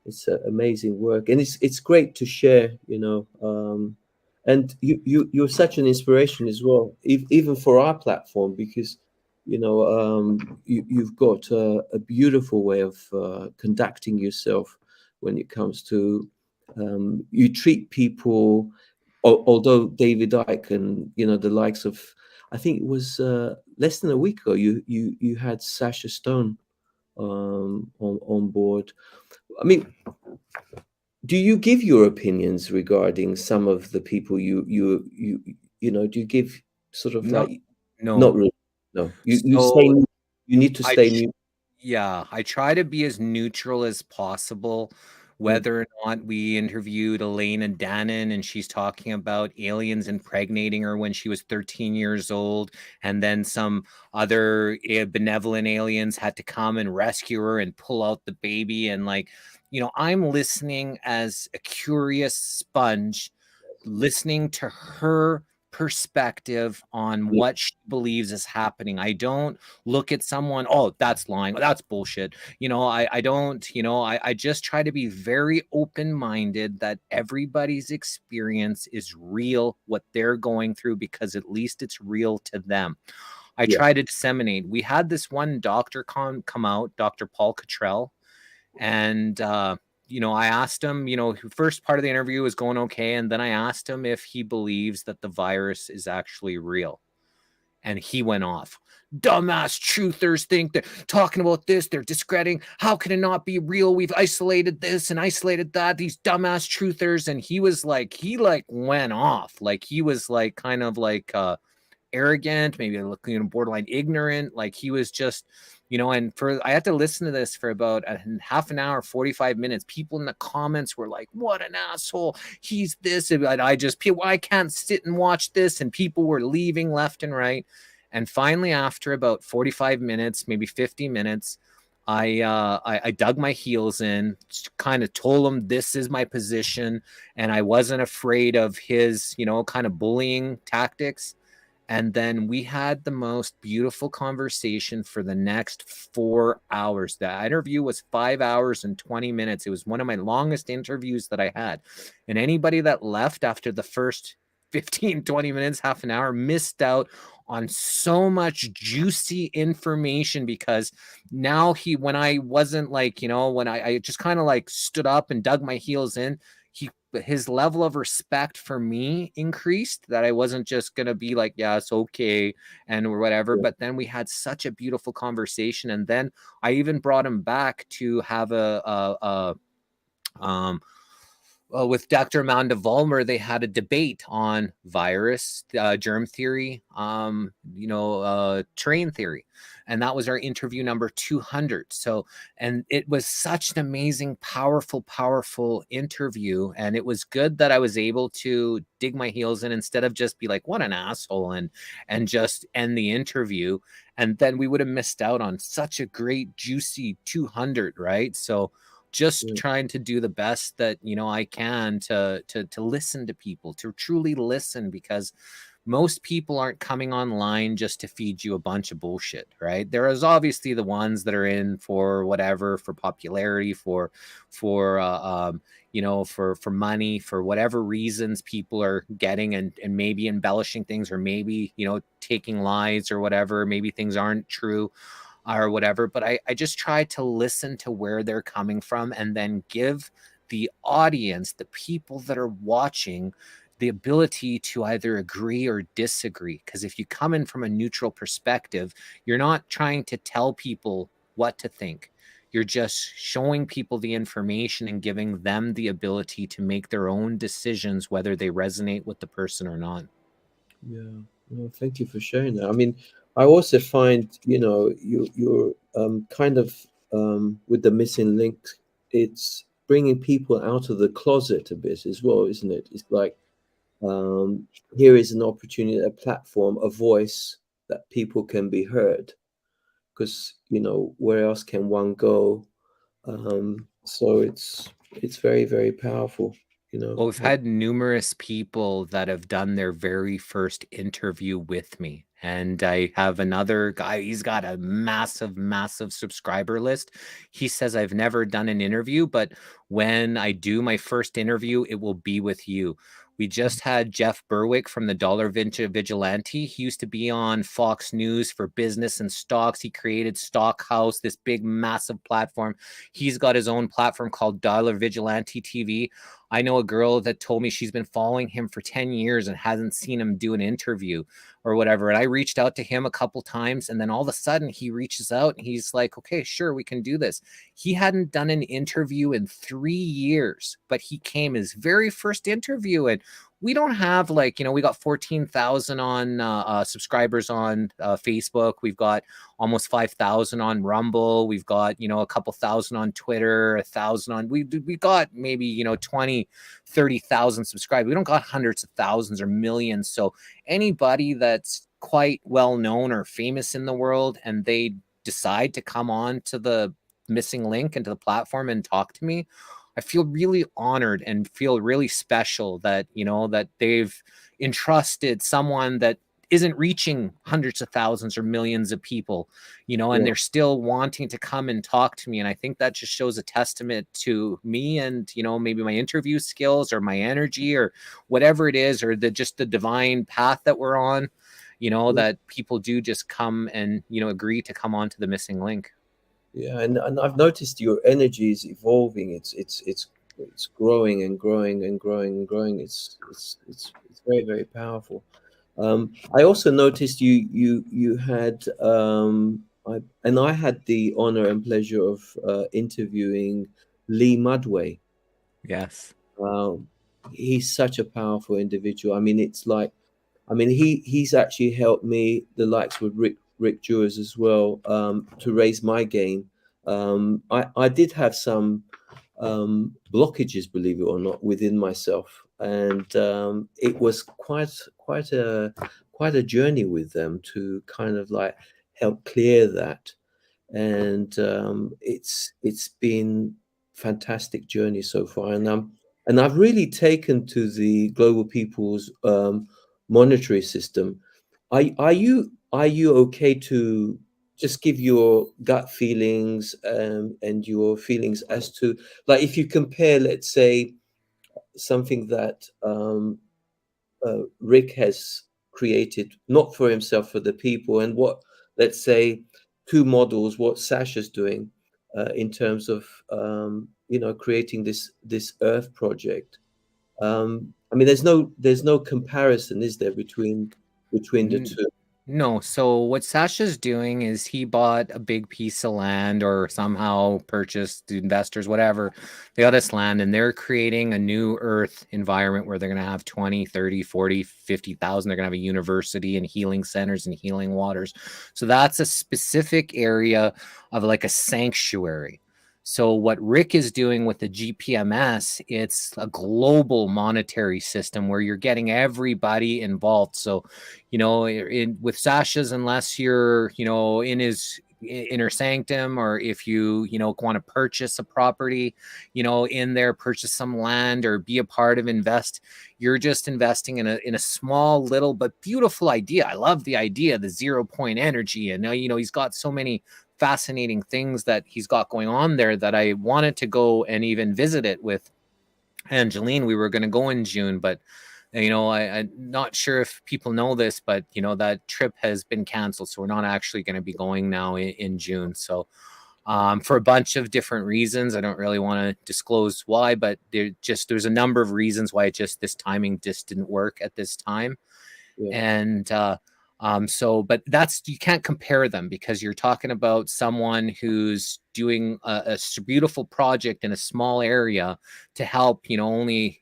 it's amazing work, and it's great to share, and you're such an inspiration as well, even for our platform, because you've got a beautiful way of conducting yourself when it comes to you treat people. Although David Icke and the likes of, I think it was less than a week ago, you had Sasha Stone on board. I mean, do you give your opinions regarding some of the people do you give sort of like No. Not really. No. You stay. You need to stay neutral. Yeah, I try to be as neutral as possible. Whether or not we interviewed Elena Dannon and she's talking about aliens impregnating her when she was 13 years old, and then some other benevolent aliens had to come and rescue her and pull out the baby, and I'm listening as a curious sponge, listening to her perspective on what she believes is happening. I don't look at someone, oh, that's lying, that's bullshit. I don't, I just try to be very open-minded that everybody's experience is real, what they're going through, because at least it's real to them. I try to disseminate. We had this one doctor come out, Dr. Paul Cottrell, and I asked him, first part of the interview was going okay. And then I asked him if he believes that the virus is actually real. And he went off. Dumbass truthers think they're talking about this. They're discrediting. How can it not be real? We've isolated this and isolated that. These dumbass truthers. And he was like, he went off. He was kind of arrogant, maybe borderline ignorant. He was just, and I had to listen to this for about a half an hour, 45 minutes. People in the comments were like, what an asshole. He's this. And I can't sit and watch this. And people were leaving left and right. And finally, after about 45 minutes, maybe 50 minutes, I dug my heels in, kind of told him this is my position. And I wasn't afraid of his, kind of bullying tactics. And then we had the most beautiful conversation for the next 4 hours. The interview was 5 hours and 20 minutes. It was one of my longest interviews that I had. And anybody that left after the first 15, 20 minutes, half an hour, missed out on so much juicy information, because now when I wasn't when I just kind of stood up and dug my heels in, his level of respect for me increased, that I wasn't just going to be like, yeah, it's okay and or whatever. Yeah. But then we had such a beautiful conversation. And then I even brought him back to have with Dr. Amanda Vollmer, they had a debate on virus, germ theory, terrain theory. And that was our interview number 200. So, and it was such an amazing, powerful interview. And it was good that I was able to dig my heels in instead of just be like, what an asshole, and just end the interview. And then we would have missed out on such a great, juicy 200, right? So, just trying to do the best that I can to listen to people, to truly listen, because most people aren't coming online just to feed you a bunch of bullshit, right? There is obviously the ones that are in for whatever, for popularity, for money, for whatever reasons people are getting and maybe embellishing things, or maybe taking lies or whatever, maybe things aren't true or whatever. But I just try to listen to where they're coming from, and then give the audience, the people that are watching, the ability to either agree or disagree. Because if you come in from a neutral perspective, you're not trying to tell people what to think. You're just showing people the information and giving them the ability to make their own decisions, whether they resonate with the person or not. Yeah. Well, thank you for sharing that. I mean, I also find, you're kind of with the missing link, it's bringing people out of the closet a bit as well, isn't it? It's like, here is an opportunity, a platform, a voice that people can be heard, because, where else can one go? So it's very, very powerful, Well, we've had numerous people that have done their very first interview with me. And I have another guy, he's got a massive subscriber list. He says, I've never done an interview, but when I do my first interview, it will be with you. We just had Jeff Berwick from the Dollar Vigilante. He used to be on Fox News for business and stocks. He created Stockhouse, this big, massive platform. He's got his own platform called Dollar Vigilante TV. I know a girl that told me she's been following him for 10 years and hasn't seen him do an interview or whatever. And I reached out to him a couple times, and then all of a sudden he reaches out and he's like, okay, sure, we can do this. He hadn't done an interview in 3 years, but he came his very first interview. And we don't have we got 14,000 on subscribers on Facebook. We've got almost 5,000 on Rumble. We've got, a couple thousand on Twitter, 1,000 on, we got maybe, 20, 30,000 subscribers. We don't got hundreds of thousands or millions. So anybody that's quite well known or famous in the world, and they decide to come on to the missing link into the platform and talk to me, I feel really honored and feel really special that, that they've entrusted someone that isn't reaching hundreds of thousands or millions of people, and they're still wanting to come and talk to me. And I think that just shows a testament to me and, maybe my interview skills or my energy or whatever it is, or just the divine path that we're on, that people do just come and, agree to come on to the missing link. Yeah, and I've noticed your energy is evolving. It's growing and growing and growing and growing. It's very, very powerful. I also noticed you had I had the honor and pleasure of interviewing Lee Mudway. Yes. He's such a powerful individual. I mean, he's actually helped me, the likes with Rick Jewers as well, to raise my game. I did have some blockages, believe it or not, within myself, and it was quite a journey with them to kind of like help clear that. And it's been fantastic journey so far, and I've really taken to the Global People's monetary system. Are you okay to just give your gut feelings and your feelings as to, like, if you compare, let's say, something that Rick has created, not for himself, for the people, and what, let's say, two models, what Sasha's doing in terms of creating this Earth project. I mean, there's no comparison, is there, between the two? No. So what Sasha's doing is he bought a big piece of land or somehow purchased investors, whatever. They got this land and they're creating a new earth environment where they're going to have 20, 30, 40, 50,000. They're going to have a university and healing centers and healing waters. So that's a specific area of like a sanctuary. So what Rick is doing with the GPMS, it's a global monetary system where you're getting everybody involved. So, with Sasha's, unless you're, in his inner sanctum, or if you want to purchase a property, in there, purchase some land or be a part of invest, you're just investing in a small little but beautiful idea. I love the idea, the 0 point energy. And now, he's got so many fascinating things that he's got going on there that I wanted to go and even visit it with Angeline. We were going to go in June, but I'm not sure if people know this, but that trip has been canceled, so we're not actually going to be going now in June. So for a bunch of different reasons, I don't really want to disclose why, but there's a number of reasons why this timing just didn't work at this time. Yeah. And but you can't compare them, because you're talking about someone who's doing a beautiful project in a small area to help, only,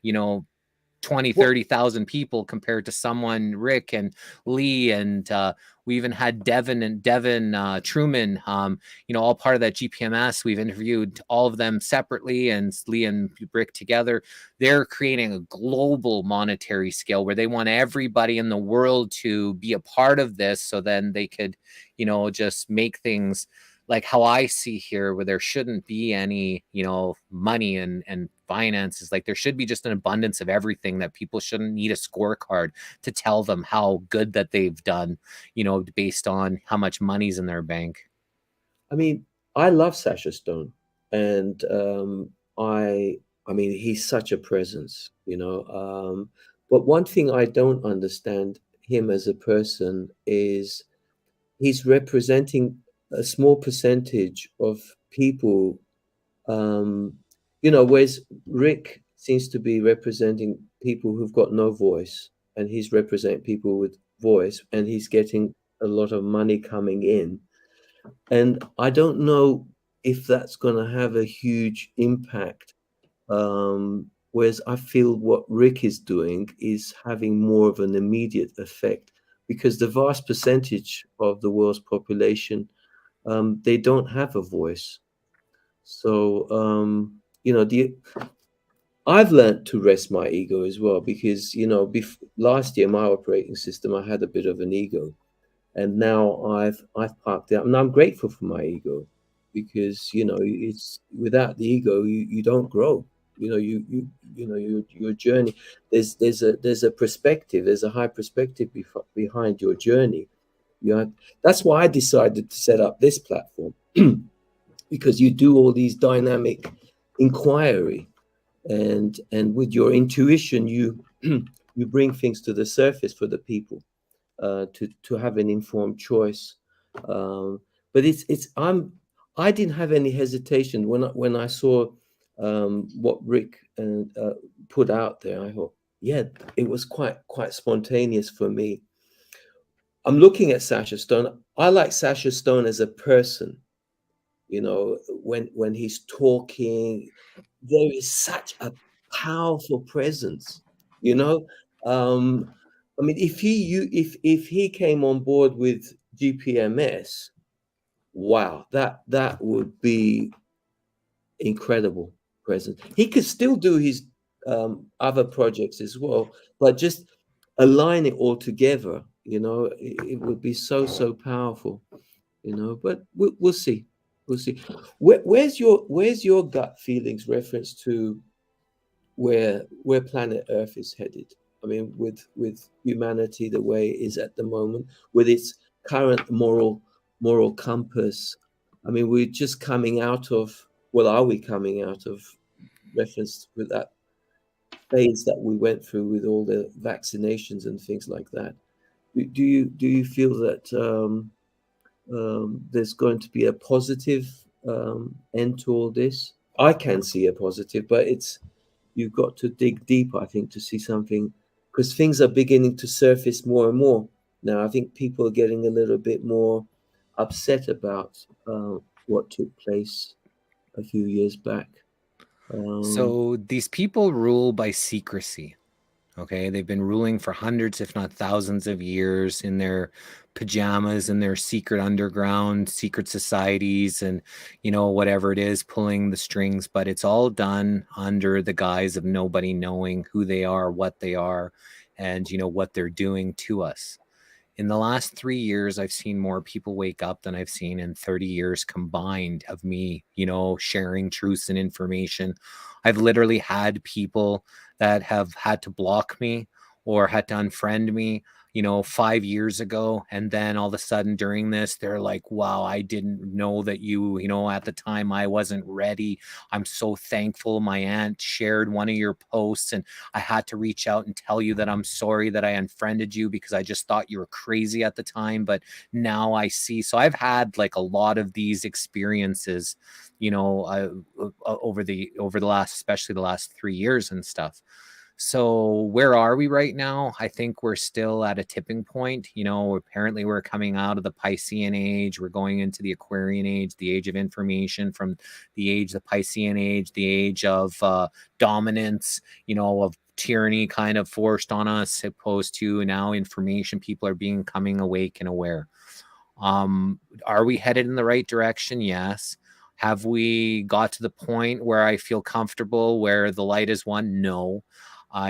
20, 30,000 people, compared to someone, Rick and Lee, and we even had Devin Truman, all part of that GPMS. We've interviewed all of them separately, and Lee and Rick together. They're creating a global monetary scale where they want everybody in the world to be a part of this, so then they could, just make things like how I see here, where there shouldn't be any, money and finances. Like, there should be just an abundance of everything, that people shouldn't need a scorecard to tell them how good that they've done, based on how much money's in their bank. I mean, I love Sasha Stone, and I mean, he's such a presence, but one thing I don't understand him as a person is he's representing a small percentage of people, whereas Rick seems to be representing people who've got no voice, and he's representing people with voice, and he's getting a lot of money coming in. And I don't know if that's going to have a huge impact. Whereas I feel what Rick is doing is having more of an immediate effect, because the vast percentage of the world's population, they don't have a voice. So, I've learned to rest my ego as well, because, last year, my operating system, I had a bit of an ego. And now I've parked it, and I'm grateful for my ego, because it's without the ego you don't grow. Your journey. There's a perspective. There's a high perspective behind your journey. That's why I decided to set up this platform, because you do all these dynamic inquiry, and with your intuition you you bring things to the surface for the people, to have an informed choice. But I didn't have any hesitation when I saw what Rick put out there. I thought, yeah, it was quite spontaneous for me. I'm looking at Sasha Stone. I like Sasha Stone as a person. When he's talking, there is such a powerful presence. I mean, if he came on board with GPMS, wow, that would be incredible presence. He could still do his other projects as well, but just align it all together. It would be so powerful. But we'll see. We'll see. Where's your gut feelings reference to where planet Earth is headed? I mean, with humanity the way it is at the moment, with its current moral compass. I mean, we're just coming out of. Well, are we coming out of reference with that phase that we went through with all the vaccinations and things like that? Do you feel that there's going to be a positive end to all this? I can see a positive, but you've got to dig deep, I think, to see something, because things are beginning to surface more and more now. I think people are getting a little bit more upset about what took place a few years back. So these people rule by secrecy. Okay, they've been ruling for hundreds, if not thousands of years in their pajamas, in their secret underground, secret societies, and, you know, whatever it is, pulling the strings. But it's all done under the guise of nobody knowing who they are, what they are, and, you know, what they're doing to us. In the last 3 years, I've seen more people wake up than I've seen in 30 years combined of me, you know, sharing truths and information. I've literally had people that have had to block me or had to unfriend me, you know, 5 years ago. And then all of a sudden during this, they're like, wow, I didn't know that you know, at the time I wasn't ready. I'm so thankful my aunt shared one of your posts and I had to reach out and tell you that I'm sorry that I unfriended you because I just thought you were crazy at the time. But now I see. So I've had like a lot of these experiences, you know, over the last, especially the last 3 years and stuff. So where are we right now? I think we're still at a tipping point. You know, apparently we're coming out of the Piscean age. We're going into the Aquarian age, the age of information, from the age, the Piscean age, the age of dominance, you know, of tyranny kind of forced on us, opposed to now information. People are becoming awake and aware. Are we headed in the right direction? Yes. Have we got to the point where I feel comfortable, where the light is won? No.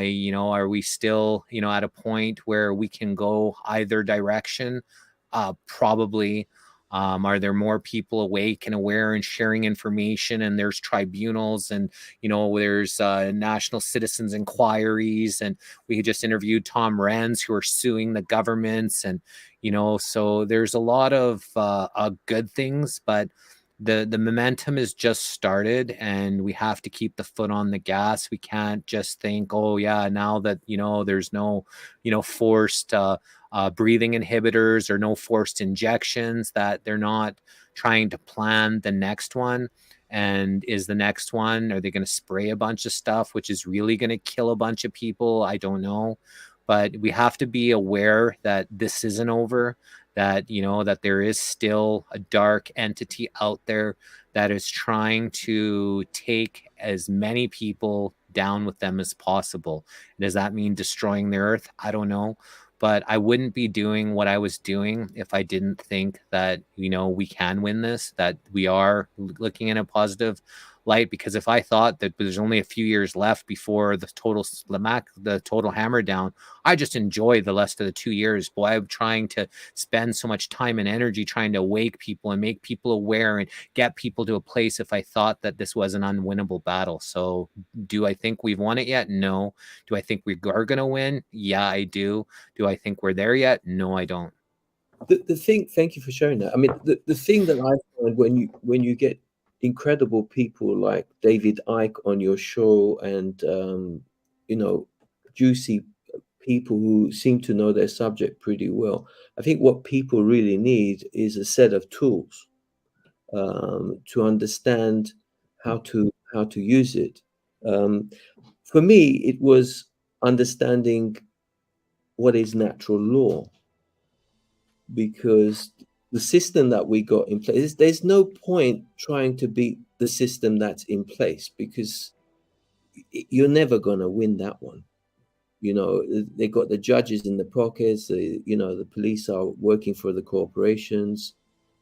You know, are we still, you know, at a point where we can go either direction? Probably. Are there more people awake and aware and sharing information? And there's tribunals, and, you know, there's national citizens inquiries, and we just interviewed Tom Renz, who are suing the governments, and, you know, so there's a lot of good things, but the momentum is just started, and we have to keep the foot on the gas. We can't just think, oh yeah, now that, you know, there's no, you know, forced breathing inhibitors or no forced injections, that they're not trying to plan the next one. And is the next one, are they going to spray a bunch of stuff which is really going to kill a bunch of people? I don't know. But we have to be aware that this isn't over, that, you know, that there is still a dark entity out there that is trying to take as many people down with them as possible. Does that mean destroying the earth? I don't know. But I wouldn't be doing what I was doing if I didn't think that, you know, we can win this, that we are looking in a positive light. Because if I thought that there's only a few years left before the total hammer down, I just enjoy the rest of the 2 years. Boy, I'm trying to spend so much time and energy trying to wake people and make people aware and get people to a place if I thought that this was an unwinnable battle. So do I think we've won it yet? No. Do I think we are going to win? Yeah, I do. Do I think we're there yet? No, I don't. The thing, thank you for sharing that. I mean, the thing that I find when you get incredible people like David Icke on your show, and you know, juicy people who seem to know their subject pretty well, I think what people really need is a set of tools to understand how to use it. For me, it was understanding what is natural law, because the system that we got in place, there's no point trying to beat the system that's in place, because you're never going to win that one. You know, they got the judges in the pockets, you know, the police are working for the corporations.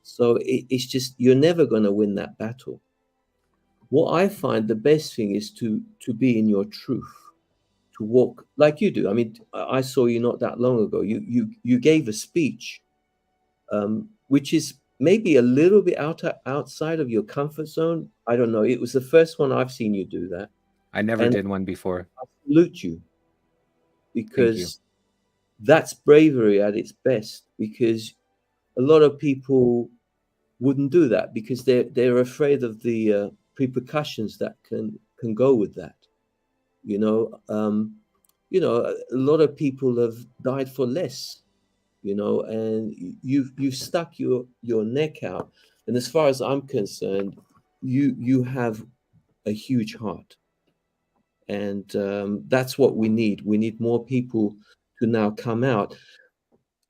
So it's just, you're never going to win that battle. What I find the best thing is to be in your truth, to walk like you do. I mean, I saw you not that long ago. You gave a speech, which is maybe a little bit outside of your comfort zone. I don't know. It was the first one I've seen you do that. I never And did one before. I salute you, Thank you. because that's bravery at its best. Because a lot of people wouldn't do that because they're afraid of the repercussions that can go with that. You know, a lot of people have died for less. You know, and you've stuck your neck out. And as far as I'm concerned, you have a huge heart, And that's what we need. We need more people to now come out.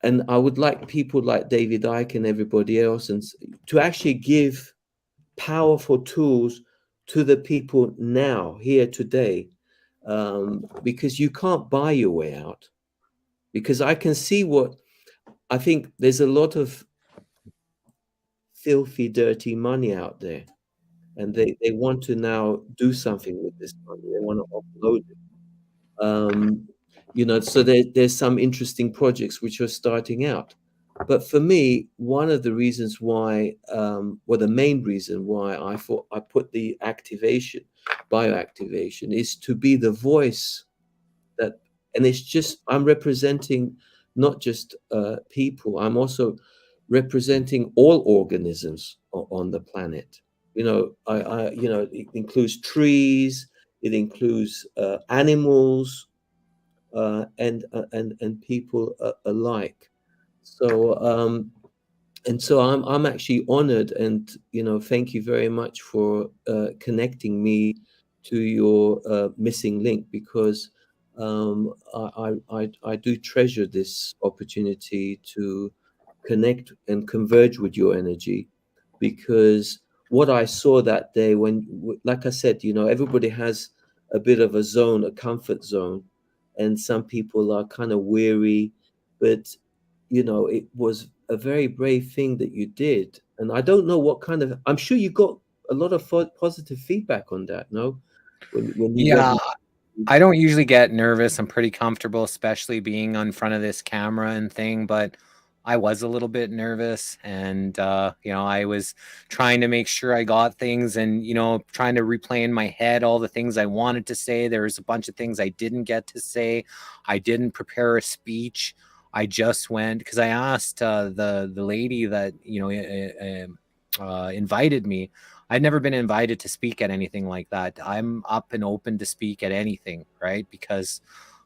And I would like people like David Icke and everybody else to actually give powerful tools to the people now, here today, because you can't buy your way out. Because I can see I think there's a lot of filthy, dirty money out there, and they want to now do something with this money. They want to offload it. So there's some interesting projects which are starting out. But for me, one of the reasons why, the main reason why I thought I put the bioactivation, is to be the voice and it's just, I'm representing not just people, I'm also representing all organisms on the planet. It includes trees, it includes animals, and people alike. So I'm actually honored, and thank you very much for connecting me to your missing link, because I do treasure this opportunity to connect and converge with your energy, because what I saw that day, like I said, everybody has a bit of a comfort zone, and some people are kind of weary, but it was a very brave thing that you did. And I don't know I'm sure you got a lot of positive feedback on that, no? When you Yeah, went. I don't usually get nervous. I'm pretty comfortable, especially being in front of this camera and thing, but I was a little bit nervous, and I was trying to make sure I got things, and trying to replay in my head all the things I wanted to say. There was a bunch of things I didn't get to say. I didn't prepare a speech. I just went because I asked the lady that invited me. I'd never been invited to speak at anything like that. I'm up and open to speak at anything, right? Because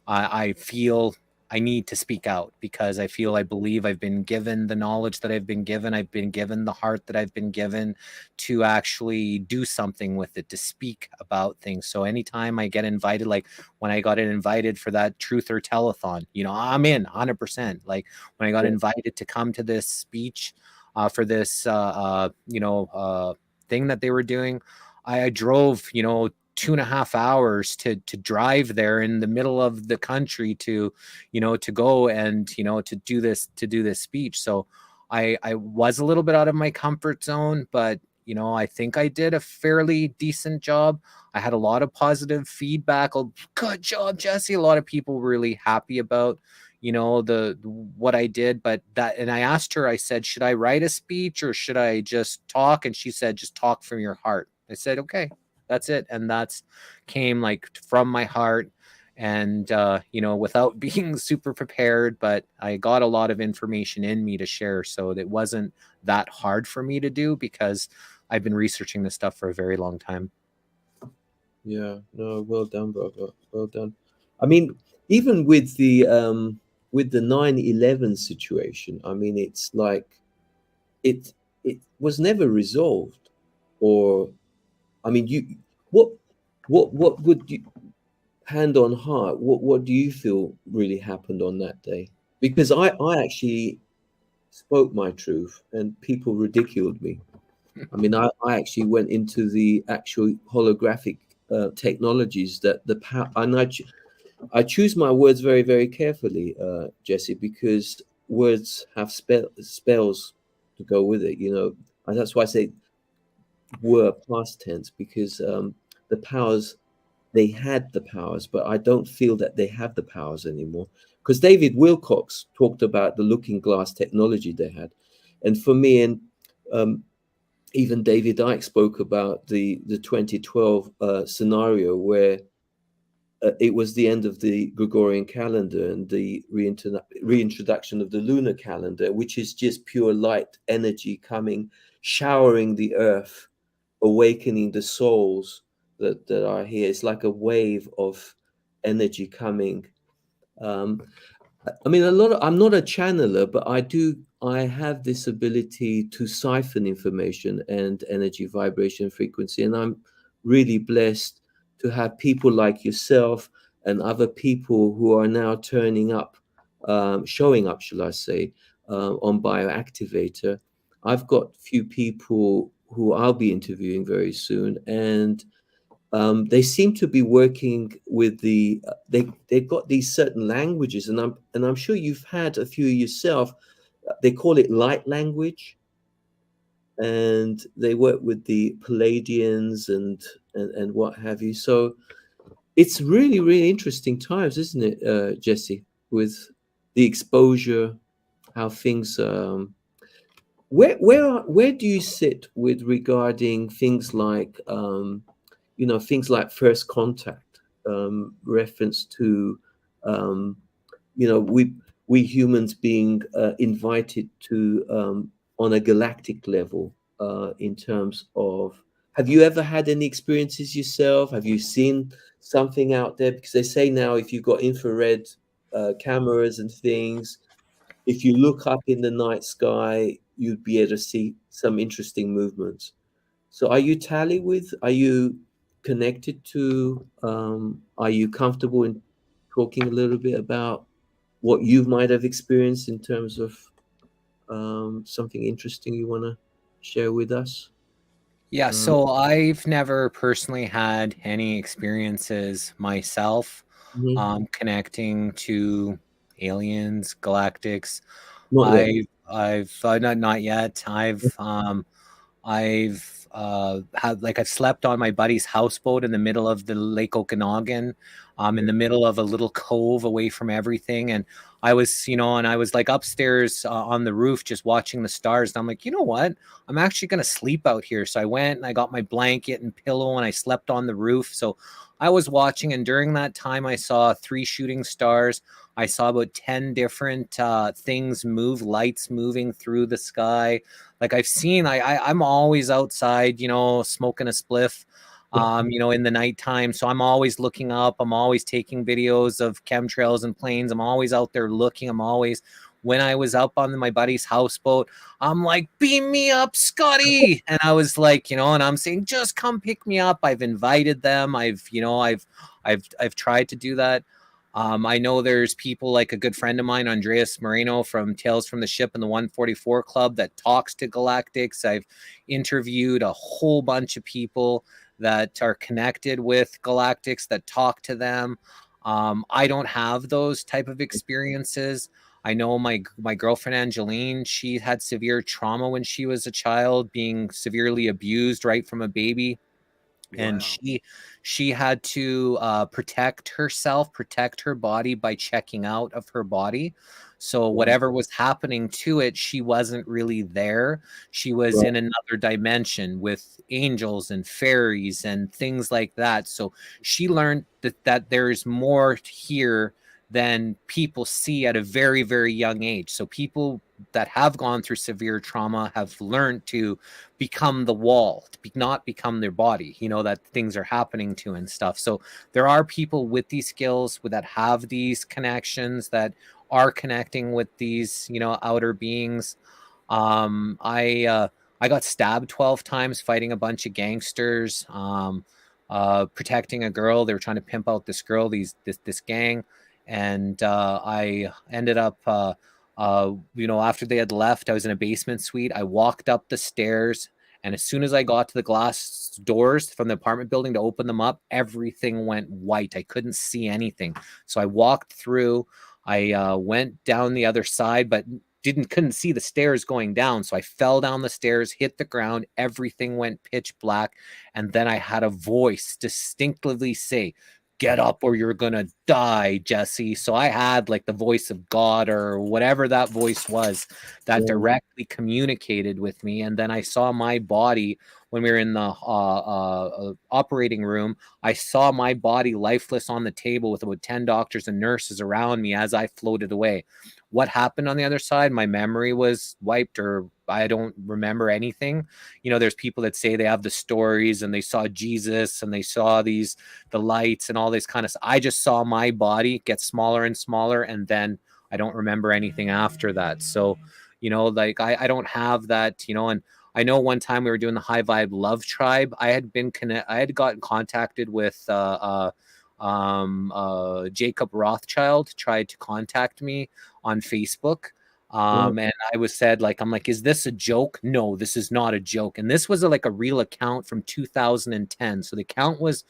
I feel I need to speak out, because I believe I've been given the knowledge that I've been given. I've been given the heart that I've been given to actually do something with it, to speak about things. So anytime I get invited, like when I got invited for that Truth or Telethon, I'm in 100%. Like when I got invited to come to this speech for this, thing that they were doing, I drove, 2.5 hours to drive there in the middle of the country to go and to do this speech. So I was a little bit out of my comfort zone, but I think I did a fairly decent job. I had a lot of positive feedback. Oh, good job, Jesse. A lot of people were really happy about what I did. And I asked her, I said, should I write a speech or should I just talk? And she said, just talk from your heart. I said, okay, that's it. And that's came like from my heart, and without being super prepared, but I got a lot of information in me to share. So it wasn't that hard for me to do, because I've been researching this stuff for a very long time. Yeah, no, well done, brother. Well done. I mean, even with the 9/11 situation, I mean, it's like it was never resolved. Or, I mean, what would you, hand on heart, what do you feel really happened on that day? Because I actually spoke my truth and people ridiculed me. I mean, I actually went into the actual holographic technologies that the power, and I choose my words very, very carefully, Jesse, because words have spells to go with it. And that's why I say were past tense, because the powers, they had the powers, but I don't feel that they have the powers anymore. Because David Wilcox talked about the looking glass technology they had, and for me, and even David Icke spoke about the 2012 scenario where it was the end of the Gregorian calendar and the reintroduction of the lunar calendar, which is just pure light energy coming, showering the earth, awakening the souls that are here. It's like a wave of energy coming. I mean, I'm not a channeler, but I have this ability to siphon information and energy, vibration, frequency, and I'm really blessed to have people like yourself and other people who are now turning up, showing up, shall I say, on Bioactivator. I've got few people who I'll be interviewing very soon, and they seem to be working with they've got these certain languages, and I'm sure you've had a few yourself. They call it light language, and they work with the Palladians and what have you. So it's really, really interesting times, isn't it, Jesse? With the exposure, how things. Where do you sit with regarding things like things like first contact, reference to um, we humans being invited to on a galactic level, in terms of, have you ever had any experiences yourself? Have you seen something out there? Because they say now if you've got infrared cameras and things, if you look up in the night sky, you'd be able to see some interesting movements. So are you connected to, are you comfortable in talking a little bit about what you might have experienced in terms of something interesting you want to share with us? Yeah, Um, so I've never personally had any experiences myself mhm. connecting to aliens, galactics. Not yet. I've not yet. I've had, like, I've slept on my buddy's houseboat in the middle of the Lake Okanagan, in the middle of a little cove away from everything. And I was, and I was like upstairs on the roof just watching the stars. And I'm like, you know what? I'm actually going to sleep out here. So I went and I got my blanket and pillow and I slept on the roof. So I was watching. And during that time, I saw 3 shooting stars. I saw about 10 different things move, lights moving through the sky. Like I've seen, I'm always outside, smoking a spliff, in the nighttime. So I'm always looking up. I'm always taking videos of chemtrails and planes. I'm always out there looking. When I was up on my buddy's houseboat, I'm like, beam me up, Scotty. And I was like, and I'm saying, just come pick me up. I've invited them. I've tried to do that. I know there's people like a good friend of mine, Andreas Moreno from Tales from the Ship and the 144 Club, that talks to galactics. I've interviewed a whole bunch of people that are connected with galactics that talk to them. I don't have those type of experiences. I know my girlfriend Angeline, she had severe trauma when she was a child, being severely abused right from a baby. And Wow. she had to protect herself, protect her body by checking out of her body. So Wow. whatever was happening to it, she wasn't really there. She was Right. in another dimension with angels and fairies and things like that. So she learned that there's more here than people see at a very, very young age. So people that have gone through severe trauma have learned to become the wall, to not become their body, that things are happening to and stuff. So there are people with these skills that have these connections, that are connecting with these, outer beings. I got stabbed 12 times fighting a bunch of gangsters, protecting a girl. They were trying to pimp out this girl, this gang. And I ended up after they had left, I was in a basement suite. I walked up the stairs, and as soon as I got to the glass doors from the apartment building to open them up, everything went white. I couldn't see anything. So I walked through. I went down the other side, but couldn't see the stairs going down. So I fell down the stairs, hit the ground. Everything went pitch black. And then I had a voice distinctively say, "Get up or you're gonna die, Jesse." So I had like the voice of God or whatever that voice was that Yeah. directly communicated with me. And then I saw my body when we were in the operating room. I saw my body lifeless on the table with about 10 doctors and nurses around me as I floated away. What happened on the other side? My memory was wiped, or I don't remember anything. There's people that say they have the stories and they saw Jesus and they saw the lights and all this kind of stuff. I just saw my body get smaller and smaller, and then I don't remember anything after that. So, like I don't have that, and I know one time we were doing the High Vibe Love Tribe. I had gotten contacted with Jacob Rothschild tried to contact me on Facebook. And I was said, like, I'm like, is this a joke? No, this is not a joke. And this was like a real account from 2010. So the account was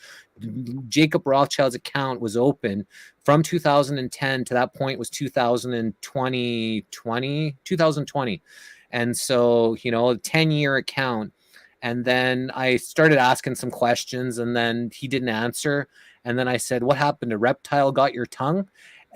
Jacob Rothschild's account was open from 2010 to that point was 2020. And so, you know, a 10-year account. And then I started asking some questions and then he didn't answer. And then I said, what happened? A reptile got your tongue?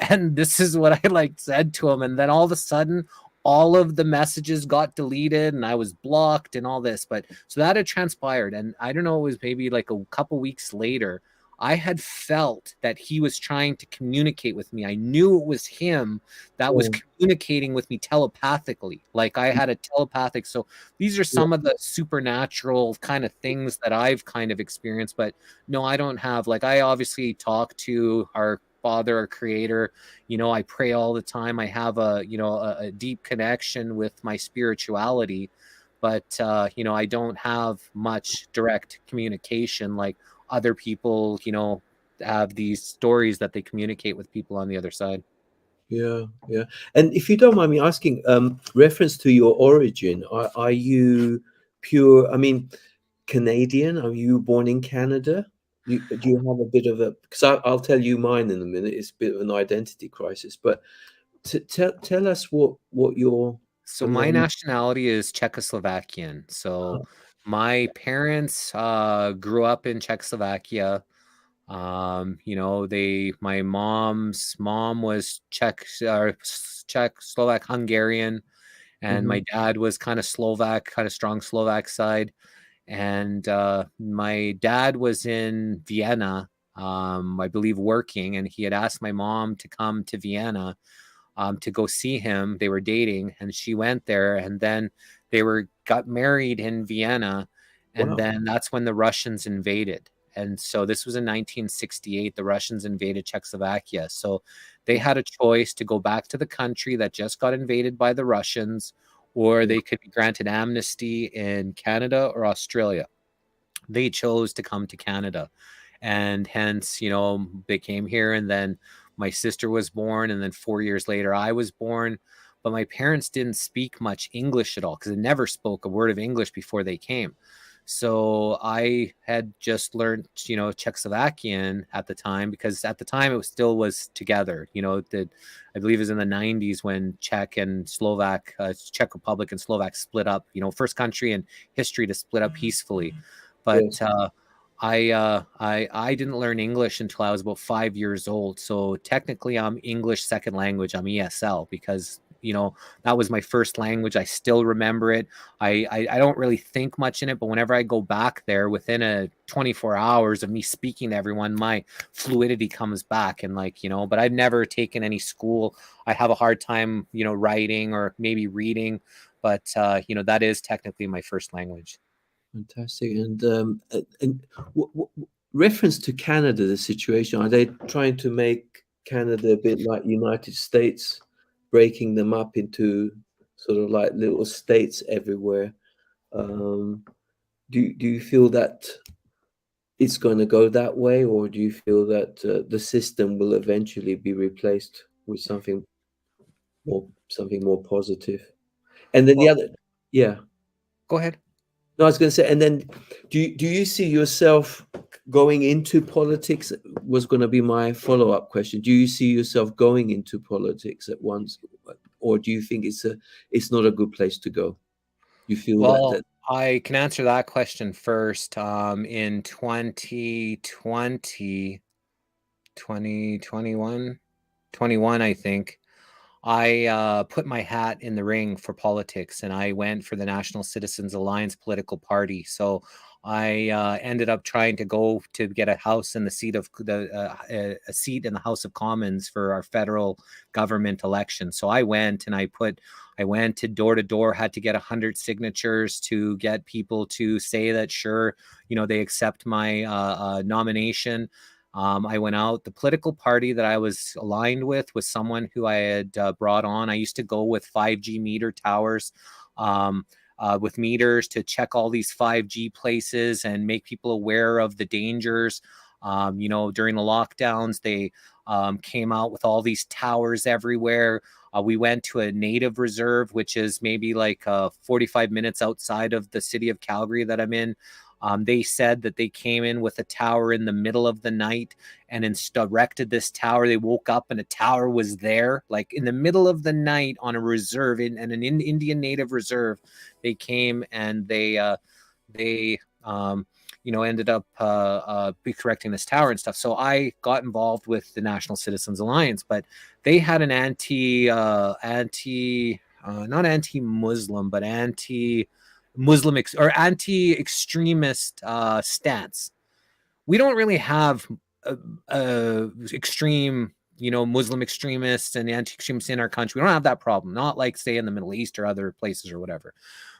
And this is what I like said to him. And then all of a sudden, all of the messages got deleted and I was blocked and all this. But so that had transpired. And I don't know, it was maybe like a couple weeks later, I had felt that he was trying to communicate with me. I knew it was him that was communicating with me telepathically. Like I had a telepathic. So these are some of the supernatural kind of things that I've kind of experienced. But no, I don't have, like, I obviously talk to our Father, our Creator. You know, I pray all the time. I have a deep connection with my spirituality, but you know, I don't have much direct communication like other people, you know, have these stories that they communicate with people on the other side. Yeah. And if you don't mind me asking, reference to your origin, are you pure, I mean, Canadian? Are you born in Canada? Do you have a bit of a, because I'll tell you mine in a minute, it's a bit of an identity crisis, but tell us what your So my nationality is Czechoslovakian. So my parents grew up in Czechoslovakia. You know, my mom's mom was Czech, Slovak, Hungarian, and my dad was kind of Slovak, kind of strong Slovak side. And my dad was in Vienna, I believe, working, and he had asked my mom to come to Vienna to go see him. They were dating, and she went there, and then they got married in Vienna, and then that's when the Russians invaded. And so this was in 1968. The Russians invaded Czechoslovakia. So they had a choice to go back to the country that just got invaded by the Russians, or they could be granted amnesty in Canada or Australia. They chose to come to Canada. And hence, you know, they came here, and then my sister was born, and then 4 years later I was born. But my parents didn't speak much English at all because they never spoke a word of English before they came. So I had just learned, you know, Czechoslovakian at the time, because at the time it still was together. You know, I believe it was in the 90s when Czech and Slovak, Czech Republic and Slovak split up. You know, first country in history to split up peacefully. But I didn't learn English until I was about 5 years old. So technically I'm English second language. I'm ESL because, you know, that was my first language. I still remember it. I don't really think much in it, but whenever I go back there within a 24 hours of me speaking to everyone, my fluidity comes back. And like, you know, but I've never taken any school. I have a hard time, you know, writing or maybe reading, but you know, that is technically my first language. Fantastic. And reference to Canada, the situation, are they trying to make Canada a bit like United States, breaking them up into sort of like little states everywhere? Do you feel that it's going to go that way, or do you feel that the system will eventually be replaced with something more positive? And then the other, Go ahead. No, I was going to say, and then do you see yourself going into politics? Was going to be my follow-up question. Do you see yourself going into politics at once, or do you think it's not a good place to go? You feel that I can answer that question first. In 2021, I think, I put my hat in the ring for politics, and I went for the National Citizens Alliance political party. So I ended up trying to go to get a house in the seat of a seat in the House of Commons for our federal government election. So I went and I went to door, had to get 100 signatures to get people to say that, sure, you know, they accept my nomination. I went out. The political party that I was aligned with was someone who I had brought on. I used to go with 5G meter towers. with meters to check all these 5G places and make people aware of the dangers. During the lockdowns, they came out with all these towers everywhere. We went to a native reserve, which is maybe like 45 minutes outside of the city of Calgary that I'm in. They said that they came in with a tower in the middle of the night and erected this tower. They woke up and a tower was there, like in the middle of the night on a reserve in an Indian native reserve. They came and they ended up be correcting this tower and stuff. So I got involved with the National Citizens Alliance, but they had an not anti-Muslim, but anti-Muslim or anti-extremist stance. We don't really have extreme, Muslim extremists and anti-extremists in our country. We don't have that problem, not like, say, in the Middle East or other places or whatever.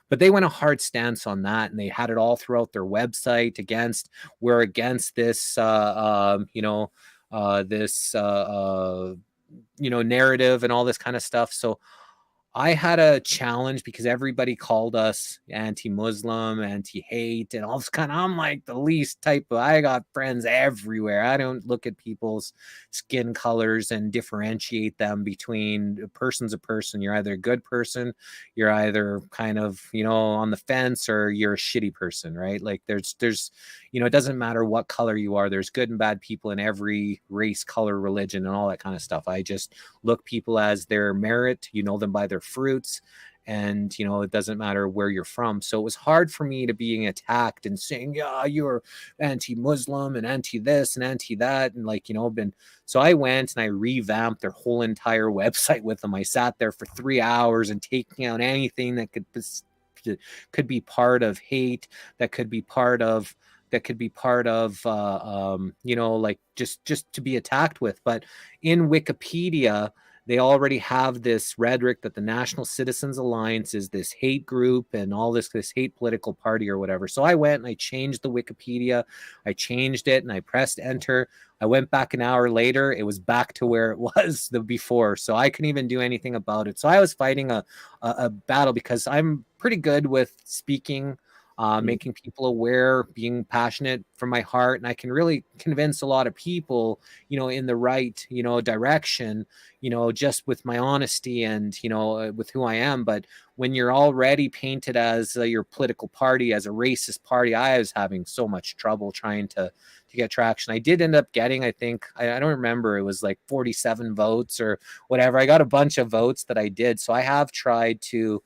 But they went a hard stance on that, and they had it all throughout their website we're against this, narrative and all this kind of stuff. So I had a challenge because everybody called us anti-Muslim, anti-hate, and all this kind of, I'm like the least type of, I got friends everywhere. I don't look at people's skin colors and differentiate them between a person's a person. You're either a good person, you're either kind of, on the fence, or you're a shitty person, right? Like there's, it doesn't matter what color you are. There's good and bad people in every race, color, religion, and all that kind of stuff. I just look people as their merit. You know them by their fruits, and it doesn't matter where you're from. So it was hard for me to being attacked and saying, yeah, you're anti-Muslim and anti-this and anti-that, and so I went and I revamped their whole entire website with them. I sat there for 3 hours and taking out anything that could be part of hate, that could be part of just to be attacked with. But in Wikipedia, they already have this rhetoric that the National Citizens Alliance is this hate group and all this hate political party or whatever. So I went and I changed the Wikipedia. I changed it and I pressed enter. I went back an hour later. It was back to where it was before. So I couldn't even do anything about it. So I was fighting a battle because I'm pretty good with speaking, making people aware, being passionate from my heart. And I can really convince a lot of people, in the right, direction, just with my honesty and, with who I am. But when you're already painted as your political party, as a racist party, I was having so much trouble trying to get traction. I did end up getting, I think, I don't remember, it was like 47 votes or whatever. I got a bunch of votes that I did. So I have tried to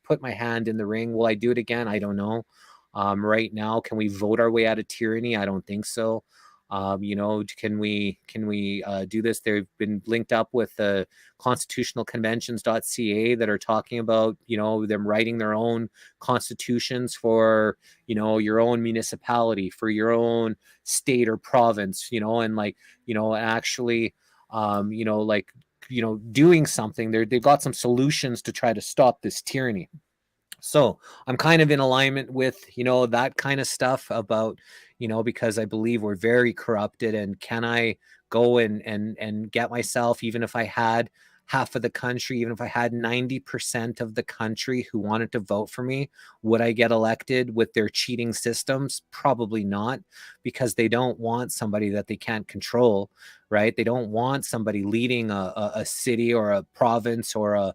put my hand in the ring. Will I do it again? I don't know. Right now, can we vote our way out of tyranny? I don't think so. Can we do this? They've been linked up with the constitutionalconventions.ca that are talking about, them writing their own constitutions for, your own municipality, for your own state or province, actually, doing something. They've got some solutions to try to stop this tyranny. So I'm kind of in alignment with, that kind of stuff about, because I believe we're very corrupted. And can I go and get myself, even if I had half of the country, even if I had 90% of the country who wanted to vote for me, would I get elected with their cheating systems? Probably not, because they don't want somebody that they can't control, right? They don't want somebody leading a city or a province or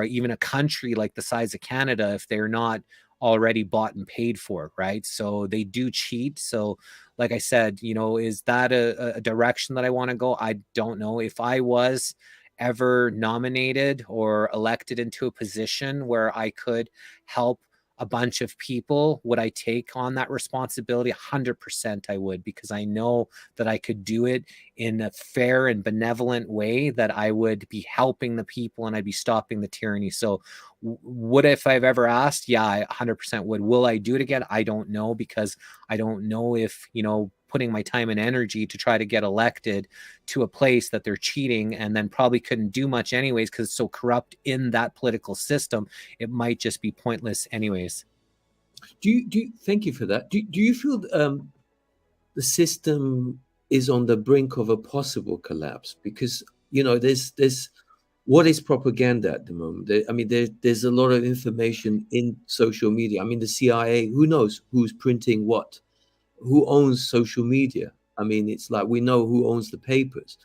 even a country like the size of Canada if they're not already bought and paid for, right? So they do cheat. So like I said, is that a direction that I want to go? I don't know. If I was ever nominated or elected into a position where I could help a bunch of people, would I take on that responsibility? 100% I would, because I know that I could do it in a fair and benevolent way, that I would be helping the people and I'd be stopping the tyranny. So would, if I've ever asked? Yeah, I 100% would. Will I do it again? I don't know, because I don't know if, putting my time and energy to try to get elected to a place that they're cheating and then probably couldn't do much anyways because it's so corrupt in that political system, it might just be pointless anyways. Do you thank you for that. Do you feel the system is on the brink of a possible collapse? Because there's what is propaganda at the moment? I mean, there's a lot of information in social media. I mean, the CIA, who knows who's printing what? Who owns social media? I mean, it's like we know who owns the papers,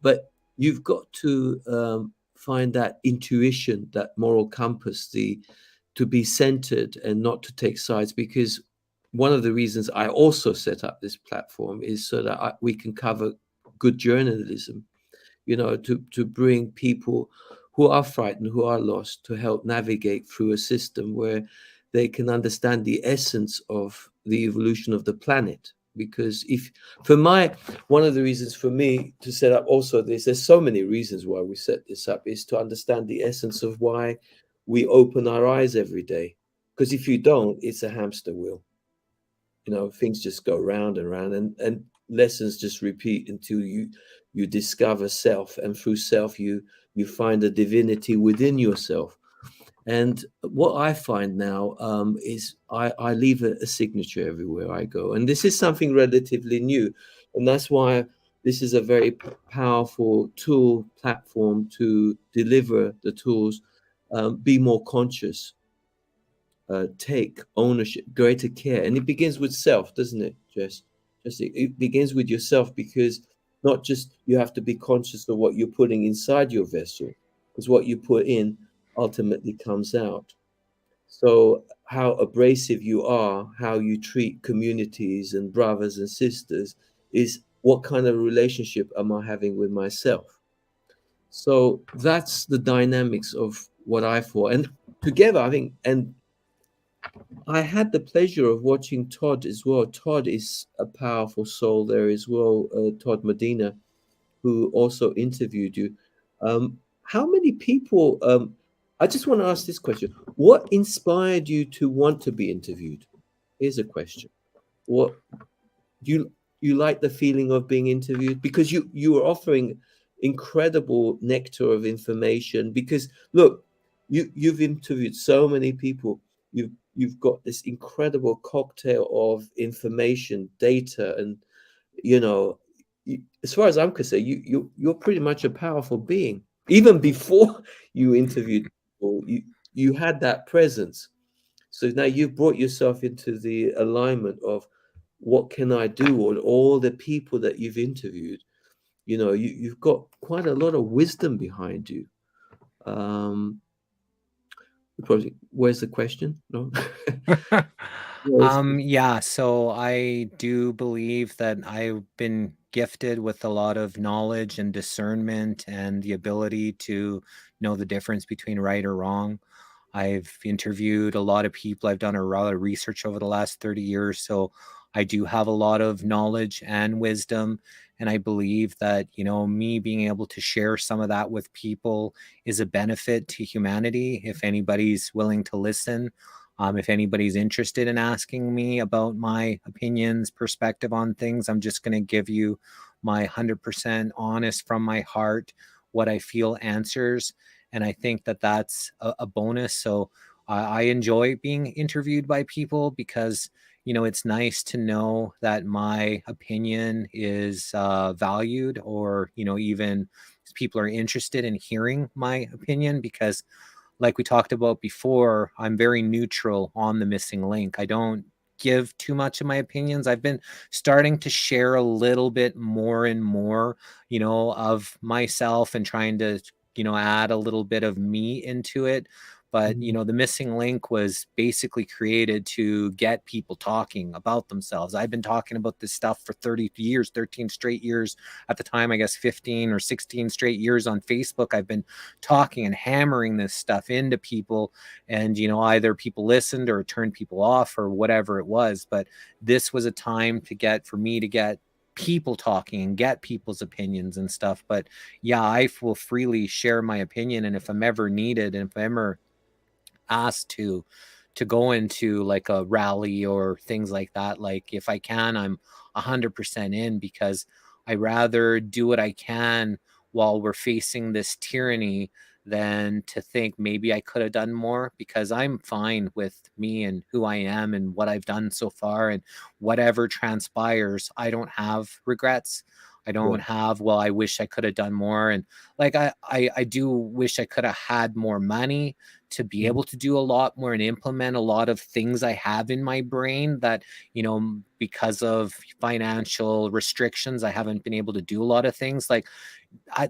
but you've got to find that intuition, that moral compass, to be centered and not to take sides. Because one of the reasons I also set up this platform is so that we can cover good journalism, to bring people who are frightened, who are lost, to help navigate through a system where they can understand the essence of the evolution of the planet. Because one of the reasons for me to set up also this, there's so many reasons why we set this up, is to understand the essence of why we open our eyes every day. Because if you don't, it's a hamster wheel. Things just go round and round, and lessons just repeat until you discover self, and through self you find a divinity within yourself. And what I find now is I leave a signature everywhere I go, and this is something relatively new, and that's why this is a very powerful platform to deliver the tools. Be more conscious, take ownership, greater care. And it begins with self, doesn't it, Jess? It begins with yourself, because not just you have to be conscious of what you're putting inside your vessel, because what you put in ultimately comes out. So how abrasive you are, how you treat communities and brothers and sisters, is what kind of relationship am I having with myself? So that's the dynamics of what I thought. And together, I think, and I had the pleasure of watching Todd as well. Todd is a powerful soul there as well, Todd Medina, who also interviewed you. How many people? I just want to ask this question: what inspired you to want to be interviewed? Here's a question: What you like the feeling of being interviewed, because you were offering incredible nectar of information? Because look, you've interviewed so many people. You've got this incredible cocktail of information, data, and you know, as far as I'm concerned, you're pretty much a powerful being. Even before you interviewed people, you had that presence. So now you've brought yourself into the alignment of what can I do, or all the people that you've interviewed. You've got quite a lot of wisdom behind you. Probably, where's the question? No. Yeah, so I do believe that I've been gifted with a lot of knowledge and discernment and the ability to know the difference between right or wrong. I've interviewed a lot of people. I've done a lot of research over the last 30 years. So I do have a lot of knowledge and wisdom. And I believe that, me being able to share some of that with people is a benefit to humanity. If anybody's willing to listen, if anybody's interested in asking me about my opinions, perspective on things, I'm just going to give you my 100% honest from my heart, what I feel answers. And I think that that's a bonus. So I enjoy being interviewed by people because, it's nice to know that my opinion is valued, or, even people are interested in hearing my opinion, because like we talked about before, I'm very neutral on the missing link. I don't give too much of my opinions. I've been starting to share a little bit more and more, of myself, and trying to, add a little bit of me into it. But, the missing link was basically created to get people talking about themselves. I've been talking about this stuff for 30 years, 13 straight years. At the time, I guess 15 or 16 straight years on Facebook. I've been talking and hammering this stuff into people, and, either people listened or turned people off or whatever it was. But this was a time for me to get people talking and get people's opinions and stuff. But yeah, I will freely share my opinion. And if I'm ever needed, and if I'm ever asked to go into like a rally or things like that, like if I can, I'm 100% in, because I rather do what I can while we're facing this tyranny than to think maybe I could have done more, because I'm fine with me and who I am and what I've done so far, and whatever transpires, I don't have regrets. I don't have, well, I wish I could have done more. And like, I do wish I could have had more money to be able to do a lot more and implement a lot of things I have in my brain that, you know, because of financial restrictions, I haven't been able to do a lot of things. Like,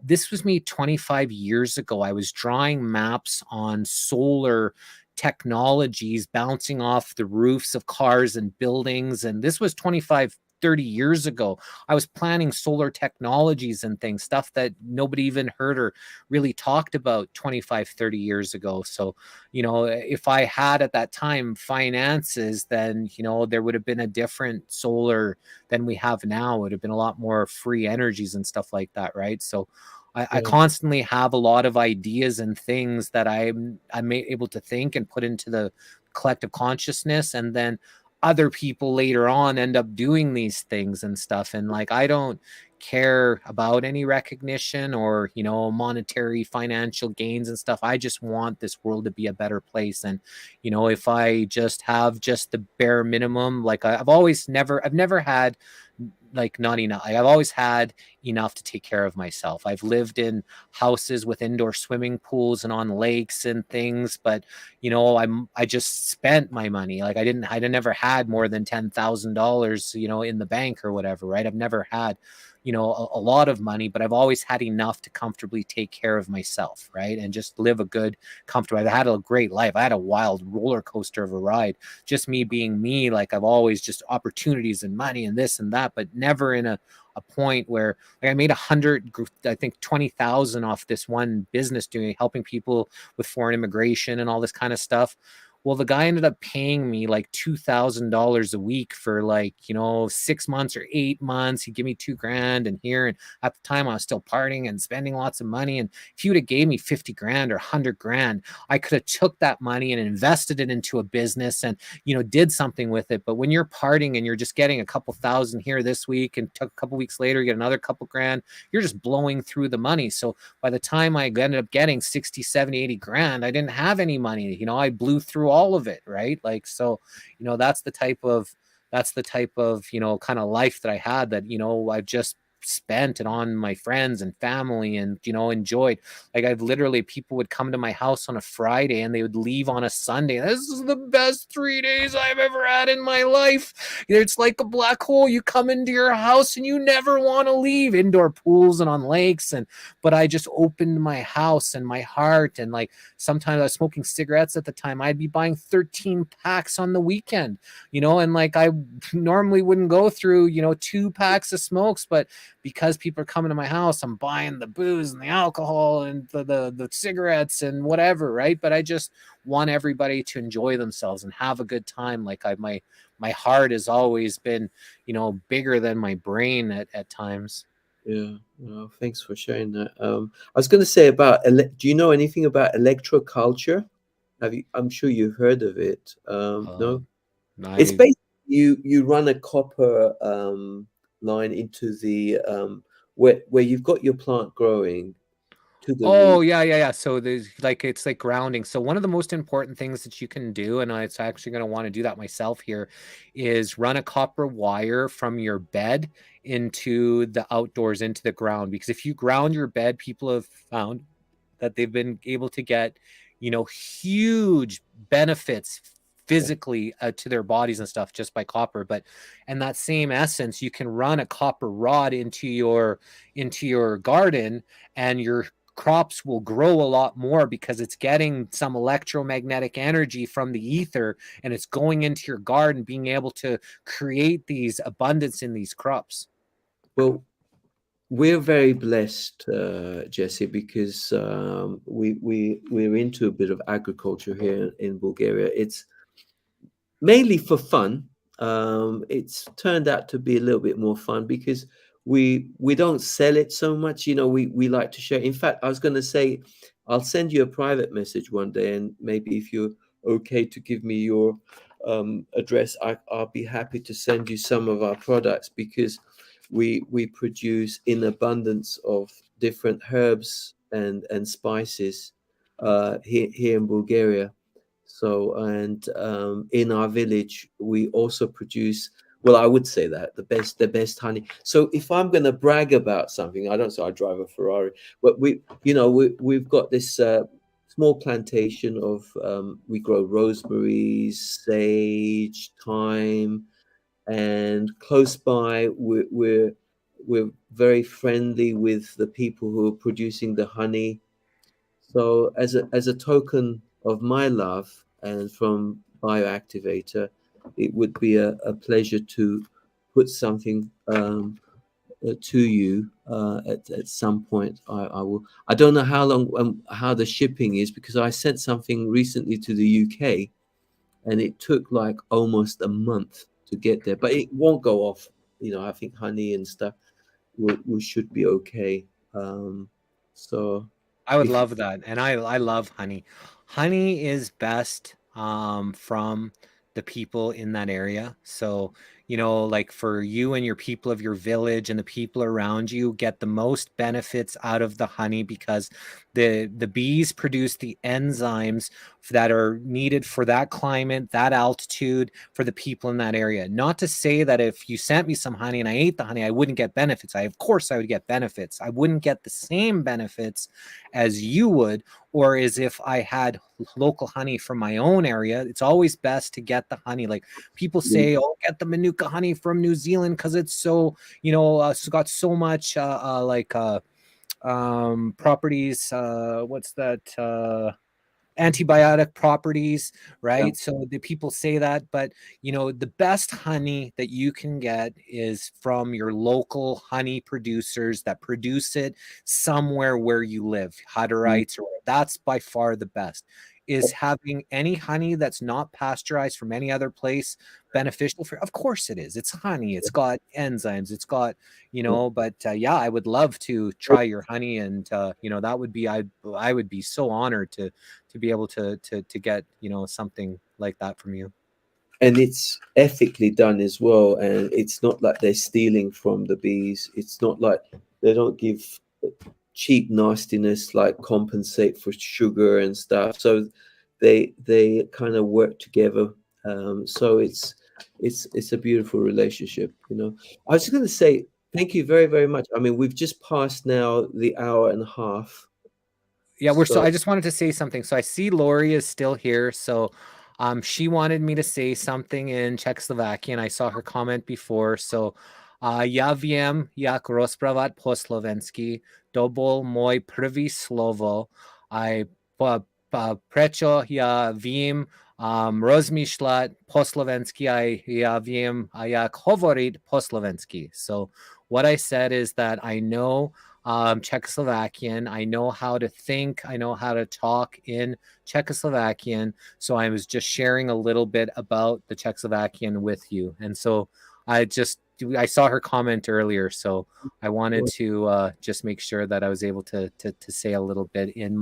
this was me 25 years ago. I was drawing maps on solar technologies bouncing off the roofs of cars and buildings. And this was 25-30 years ago. I was planning solar technologies and things, stuff that nobody even heard or really talked about 25-30 years ago. So, you know, if I had at that time finances, then, you know, there would have been a different solar than we have now. It would have been a lot more free energies and stuff like that, right? So I constantly have a lot of ideas and things that I'm able to think and put into the collective consciousness, and then other people later on end up doing these things and stuff. And like, I don't care about any recognition or, you know, monetary financial gains and stuff. I just want this world to be a better place. And, you know, if I just have just the bare minimum, like I've never had like not enough. I've always had enough to take care of myself. I've lived in houses with indoor swimming pools and on lakes and things, but you know, I just spent my money. Like I never had more than $10,000, you know, in the bank or whatever, right? I've never had, you know, a lot of money, but I've always had enough to comfortably take care of myself, right? And just live a good, comfortable. I've had a great life. I had a wild roller coaster of a ride. Just me being me, like I've always just opportunities and money and this and that, but never in a point where like I made 20,000 off this one business helping people with foreign immigration and all this kind of stuff. Well, the guy ended up paying me like $2,000 a week for like, you know, 6 months or 8 months. He'd give me $2,000 and here. And at the time I was still partying and spending lots of money. And if he would have gave me 50 grand or 100 grand, I could have took that money and invested it into a business and, you know, did something with it. But when you're partying and you're just getting a couple thousand here this week and took a couple weeks later, you get another couple grand, you're just blowing through the money. So by the time I ended up getting 60, 70, 80 grand, I didn't have any money. You know, I blew through all of it, right? Like, so, you know, that's the type of, you know, kind of life that I had, that, you know, I've just spent it on my friends and family and, you know, enjoyed. Like I've literally, people would come to my house on a Friday and they would leave on a Sunday. This is the best 3 days I've ever had in my life. It's like a black hole. You come into your house and you never want to leave. Indoor pools and on lakes. And but I just opened my house and my heart. And like sometimes I was smoking cigarettes at the time. I'd be buying 13 packs on the weekend, you know, and like I normally wouldn't go through, you know, 2 packs of smokes, but because people are coming to my house, I'm buying the booze and the alcohol and the cigarettes and whatever, right? But I just want everybody to enjoy themselves and have a good time. Like my heart has always been, you know, bigger than my brain at times. Yeah, well, thanks for sharing that. I was going to say about, do you know anything about electroculture? I'm sure you've heard of it. No? It's basically you run a copper line into the where you've got your plant growing to the root. Yeah. So there's like, it's like grounding. So one of the most important things that you can do, and it's actually going to want to do that myself here, is run a copper wire from your bed into the outdoors, into the ground. Because if you ground your bed, people have found that they've been able to get, you know, huge benefits physically to their bodies and stuff just by copper. But in that same essence, you can run a copper rod into your garden, and your crops will grow a lot more because it's getting some electromagnetic energy from the ether, and it's going into your garden, being able to create these abundance in these crops. Well, we're very blessed, Jesse, because we're into a bit of agriculture here in Bulgaria. It's mainly for fun. It's turned out to be a little bit more fun because we don't sell it so much. You know, we like to share. In fact, I was going to say, I'll send you a private message one day, and maybe if you're okay to give me your address, I'll be happy to send you some of our products, because we produce in abundance of different herbs and spices here in Bulgaria. So, and in our village, we also produce Well, I would say that the best honey. So if I'm going to brag about something, I don't say I drive a Ferrari, but we've got this small plantation of we grow rosemary, sage, thyme, and close by we're very friendly with the people who are producing the honey. So as a token of my love and from Bioactivator, it would be a pleasure to put something to you at some point. I will. I don't know how long how the shipping is, because I sent something recently to the UK and it took like almost a month to get there, but it won't go off. I think honey and stuff will should be okay. So I would if love that. And I love honey. Honey is best from the people in that area. So, like for you and your people of your village and the people around you get the most benefits out of the honey, because the bees produce the enzymes that are needed for that climate, that altitude, for the people in that area. Not to say that if you sent me some honey and I ate the honey, I wouldn't get benefits. Of course I would get benefits. I wouldn't get the same benefits as you would, or as if I had local honey from my own area. It's always best to get the honey. Like people say, oh, get the Manuka honey from New Zealand because it's so, it's got so much properties. What's that? Antibiotic properties, right? So the people say that, but the best honey that you can get is from your local honey producers that produce it somewhere where you live, Hutterites, or that's by far the best. Is having any honey that's not pasteurized from any other place beneficial for? Of course it is. It's honey. It's got enzymes. It's got, but yeah, I would love to try your honey, and that would be, I would be so honored to be able to get something like that from you. And it's ethically done as well, and it's not like they're stealing from the bees. It's not like they don't give cheap nastiness like compensate for sugar and stuff. So they kind of work together. So it's a beautiful relationship. I was just going to say thank you very, very much. I mean, we've just passed now the hour and a half. Yeah, so I just wanted to say something. So I see Lori is still here. So she wanted me to say something in Czechoslovakian. I saw her comment before. So ja viem, jak rozprávat po slovensky. To bol môj prvý slovo. Aj prečo ja viem rozmýšľať po slovensky, aj ja viem, jak hovoriť po slovensky. So what I said is that I know Czechoslovakian. I know how to think. I know how to talk in Czechoslovakian. So I was just sharing a little bit about the Czechoslovakian with you. And so I saw her comment earlier. So I wanted to just make sure that I was able to say a little bit and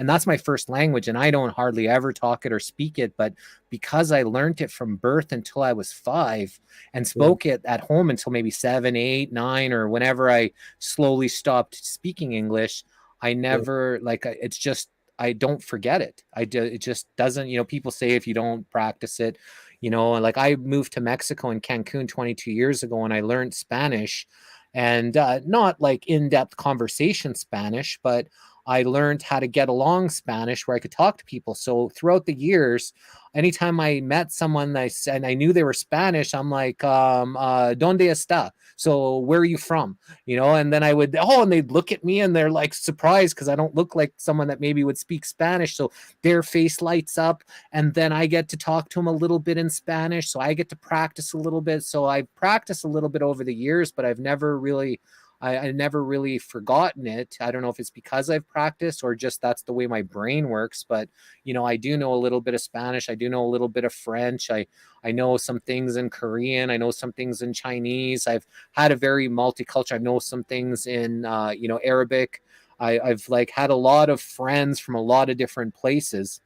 that's my first language. And I don't hardly ever talk it or speak it, but because I learned it from birth until I was 5 and spoke it at home until maybe 7, 8, 9, or whenever I slowly stopped speaking English, I never it's just, I don't forget it. It just doesn't, people say if you don't practice it, like I moved to Mexico in Cancun 22 years ago and I learned Spanish, and not like in-depth conversation Spanish, but I learned how to get along Spanish where I could talk to people. So throughout the years, anytime I met someone and I knew they were Spanish, I'm like, ¿Dónde está? So where are you from? And then I would, and they'd look at me and they're like surprised because I don't look like someone that maybe would speak Spanish. So their face lights up, and then I get to talk to them a little bit in Spanish. So I get to practice a little bit. So I've practiced a little bit over the years, but I've never really I never really forgotten it. I don't know if it's because I've practiced or just that's the way my brain works. But, I do know a little bit of Spanish. I do know a little bit of French. I know some things in Korean. I know some things in Chinese. I've had a very multicultural. I know some things in, Arabic. I've had a lot of friends from a lot of different places.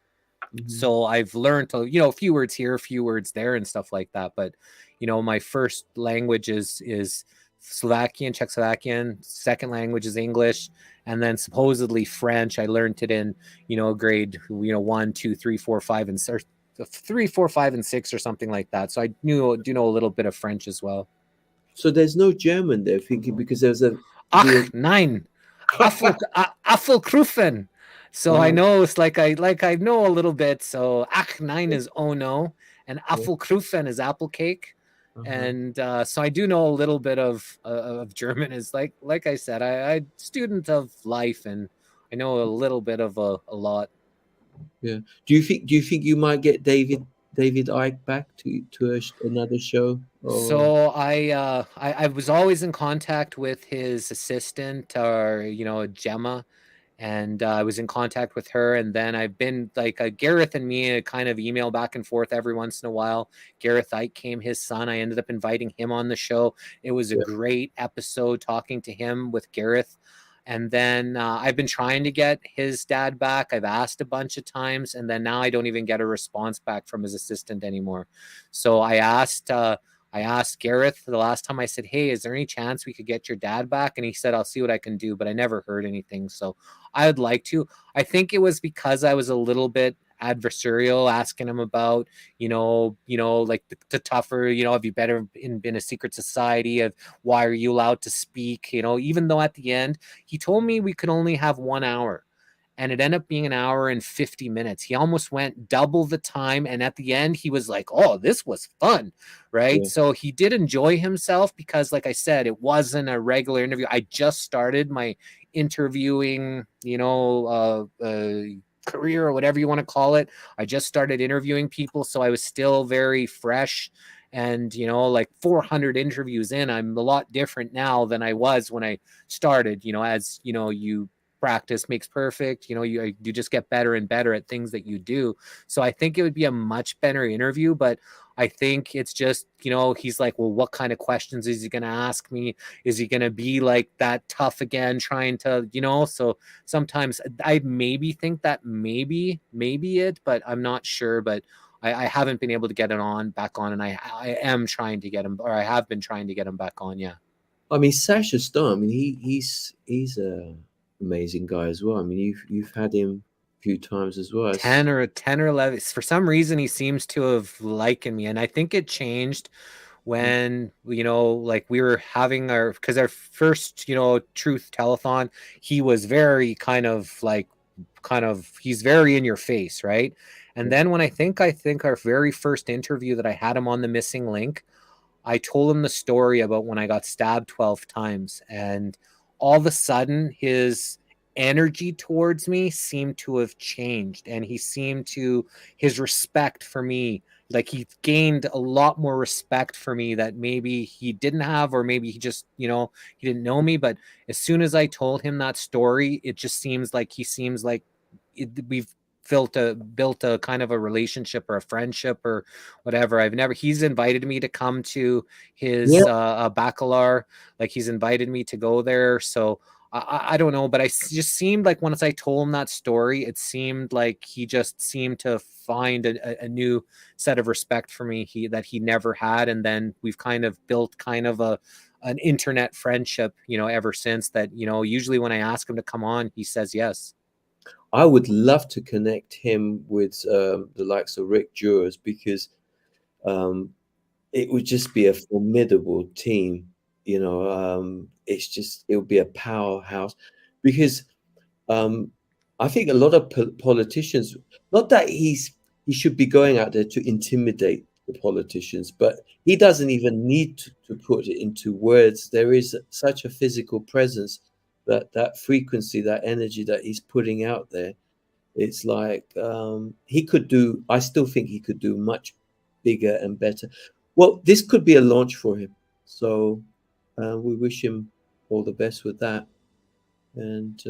Mm-hmm. So I've learned to, a few words here, a few words there and stuff like that. But, my first language is Slovakian, Czechoslovakian. Second language is English, and then supposedly French. I learned it in grade 1, 2, 3, 4, 5, and 3, 4, 5, and 6 or something like that. So I do know a little bit of French as well. So there's no German there, thinking because there's a Ach, nein. Apfelkrufen. So I know it's like I know a little bit. So ach nein is oh no, and Apfelkrufen is apple cake. And so I do know a little bit of German. Is like I said, I student of life, and I know a little bit of a lot. Yeah. Do you think you might get David Icke back to another show? So I was always in contact with his assistant, or Gemma, and I was in contact with her, and then I've been like Gareth and me kind of email back and forth every once in a while. Gareth Ike came, his son. I ended up inviting him on the show. It was a great episode talking to him with Gareth. And then I've been trying to get his dad back. I've asked a bunch of times, and then now I don't even get a response back from his assistant anymore. So I asked Gareth the last time. I said, hey, is there any chance we could get your dad back? And he said, I'll see what I can do, but I never heard anything. So I would like to. I think it was because I was a little bit adversarial, asking him about, like the tougher, have you better been a secret society, of why are you allowed to speak, even though at the end he told me we could only have 1 hour. And it ended up being 1 hour and 50 minutes. He almost went double the time. And at the end, he was like, oh, this was fun, right? Yeah. So he did enjoy himself because, like I said, it wasn't a regular interview. I just started my interviewing, career, or whatever you want to call it. I just started interviewing people. So I was still very fresh. And, like 400 interviews in, I'm a lot different now than I was when I started, as, you practice makes perfect. You just get better and better at things that you do. So I think it would be a much better interview, but I think it's just, he's like, well, what kind of questions is he going to ask me? Is he going to be like that tough again, trying to, so sometimes I maybe think that maybe it, but I'm not sure. But I haven't been able to get it back on, and I am trying to get him, or I have been trying to get him back on. Yeah. I mean, Sasha Stone, I mean, he's a amazing guy as well. I mean, you've had him a few times as well. 10 or 11. For some reason, he seems to have likened me, and I think it changed when like we were having our first truth telethon. He was very kind of he's very in your face, right? And then when I think our very first interview that I had him on the Missing Link, I told him the story about when I got stabbed 12 times, and all of a sudden his energy towards me seemed to have changed, and his respect for me, like he gained a lot more respect for me that maybe he didn't have, or maybe he just, he didn't know me. But as soon as I told him that story, it just seems like we've built a kind of a relationship or a friendship or whatever. He's invited me to come to his baccalaureate, like he's invited me to go there. So I don't know, but I just seemed like once I told him that story, it seemed like he just seemed to find a new set of respect for me that he never had. And then we've kind of built kind of an internet friendship, ever since that. Usually when I ask him to come on, he says yes. I would love to connect him with the likes of Rick Jurors, because it would just be a formidable team. It would be a powerhouse, because I think a lot of politicians, not that he should be going out there to intimidate the politicians, but he doesn't even need to put it into words. There is such a physical presence, that frequency, that energy that he's putting out there. It's like I still think he could do much bigger and better. Well, this could be a launch for him. So we wish him all the best with that. And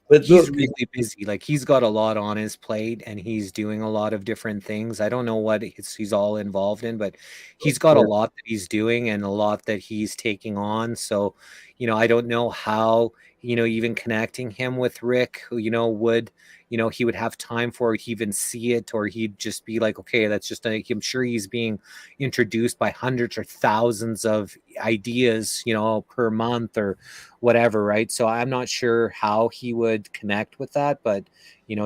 but he's really busy. Like he's got a lot on his plate, and he's doing a lot of different things. I don't know what he's all involved in, but he's got a lot that he's doing and a lot that he's taking on. So, I don't know how even connecting him with Rick, who, would, he would have time for it, he'd even see it, or he'd just be like, okay, that's just, I'm sure he's being introduced by hundreds or thousands of ideas, per month or whatever, right? So I'm not sure how he would connect with that, but,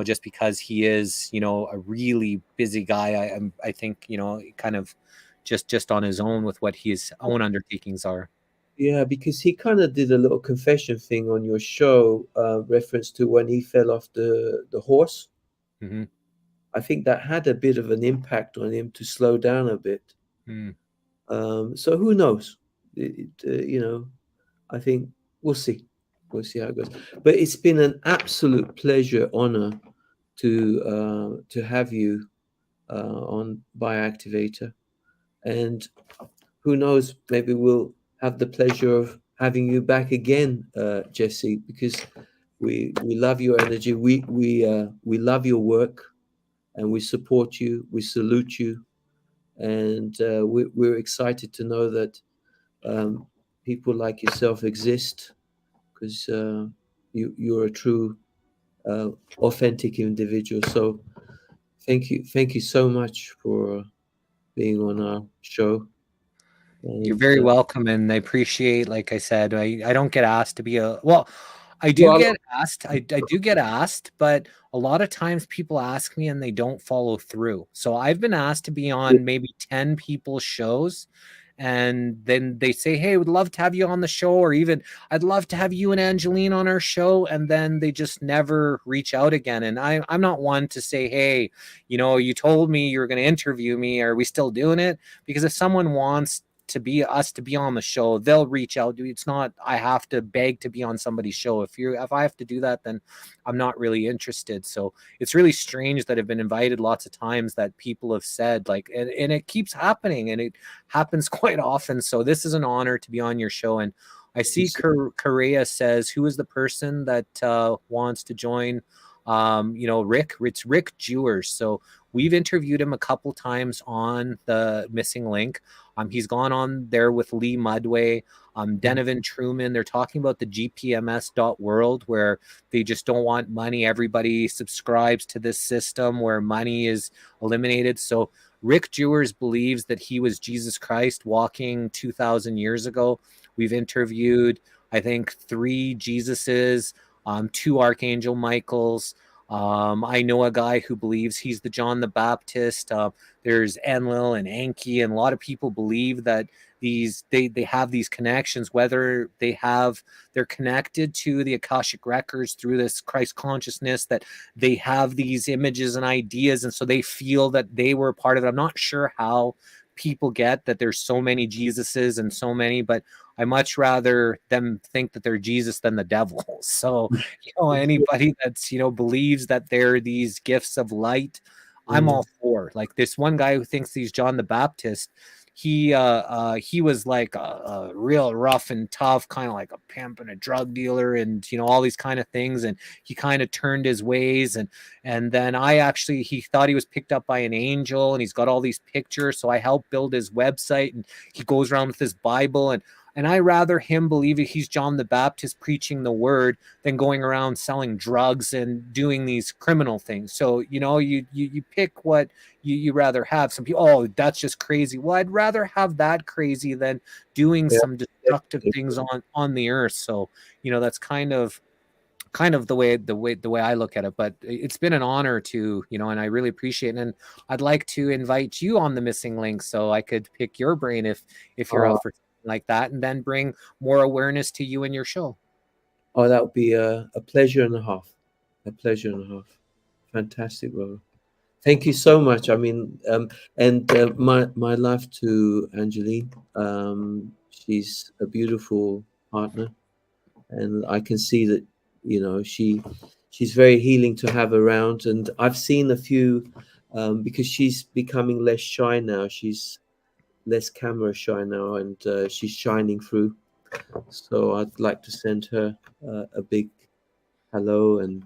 just because he is, a really busy guy, I think, kind of just on his own with what his own undertakings are. Yeah, because he kind of did a little confession thing on your show, reference to when he fell off the horse. Mm-hmm. I think that had a bit of an impact on him to slow down a bit. Mm. So who knows? I think we'll see. We'll see how it goes. But it's been an absolute pleasure, honor to have you on by Activator, and who knows? Maybe we'll have the pleasure of having you back again, Jesse, because we love your energy. We love your work, and we support you. We salute you, and we're excited to know that people like yourself exist, because you're a true, authentic individual. So thank you so much for being on our show. You're And very welcome, and I appreciate, like I said, I don't get asked to be I do well, get asked. I do get asked, but a lot of times people ask me and they don't follow through. So I've been asked to be on maybe 10 people's shows, and then they say, hey, we'd love to have you on the show, or even I'd love to have you and Angeline on our show, and then they just never reach out again. And I'm not one to say, hey, you told me you were going to interview me, are we still doing it? Because if someone wants to be on the show, they'll reach out. It's not I have to beg to be on somebody's show. If I have to do that, then I'm not really interested. So it's really strange that I've been invited lots of times, that people have said, like, and it keeps happening, and it happens quite often. So this is an honor to be on your show. And I see Correa says, who is the person that wants to join? Rick. It's Rick Jewers. So we've interviewed him a couple times on the Missing Link. He's gone on there with Lee Mudway, Denovan Truman. They're talking about the GPMS.world, where they just don't want money. Everybody subscribes to this system where money is eliminated. So Rick Jewers believes that he was Jesus Christ walking 2,000 years ago. We've interviewed, I think, 3 Jesuses, 2 Archangel Michaels. I know a guy who believes he's the John the Baptist. There's Enlil and Enki, and a lot of people believe that they have these connections, whether they're connected to the Akashic records through this Christ consciousness, that they have these images and ideas, and so they feel that they were a part of it. I'm not sure how people get that there's so many Jesuses and so many, but I much rather them think that they're Jesus than the devil. So, anybody that's, believes that they're these gifts of light, I'm all for. Like this one guy who thinks he's John the Baptist, he was like a real rough and tough, kind of like a pimp and a drug dealer, and all these kind of things, and he kind of turned his ways, and then he thought he was picked up by an angel, and he's got all these pictures, so I helped build his website, and he goes around with his Bible, and I rather him believe he's John the Baptist preaching the word than going around selling drugs and doing these criminal things. So, you pick what you rather have. Some people, oh, that's just crazy. Well, I'd rather have that crazy than doing some destructive things on the earth. So, that's kind of the way I look at it. But it's been an honor to, and I really appreciate it. And I'd like to invite you on the Missing Link so I could pick your brain if you're up for something like that, and then bring more awareness to you and your show. Oh, that would be a pleasure and a half. A pleasure and a half. Fantastic, Robert. Thank you so much. I mean, and my love to Angeline. She's a beautiful partner, and I can see that she's very healing to have around. And I've seen a few, because she's becoming less shy now. She's less camera shy now, and she's shining through. So I'd like to send her a big hello and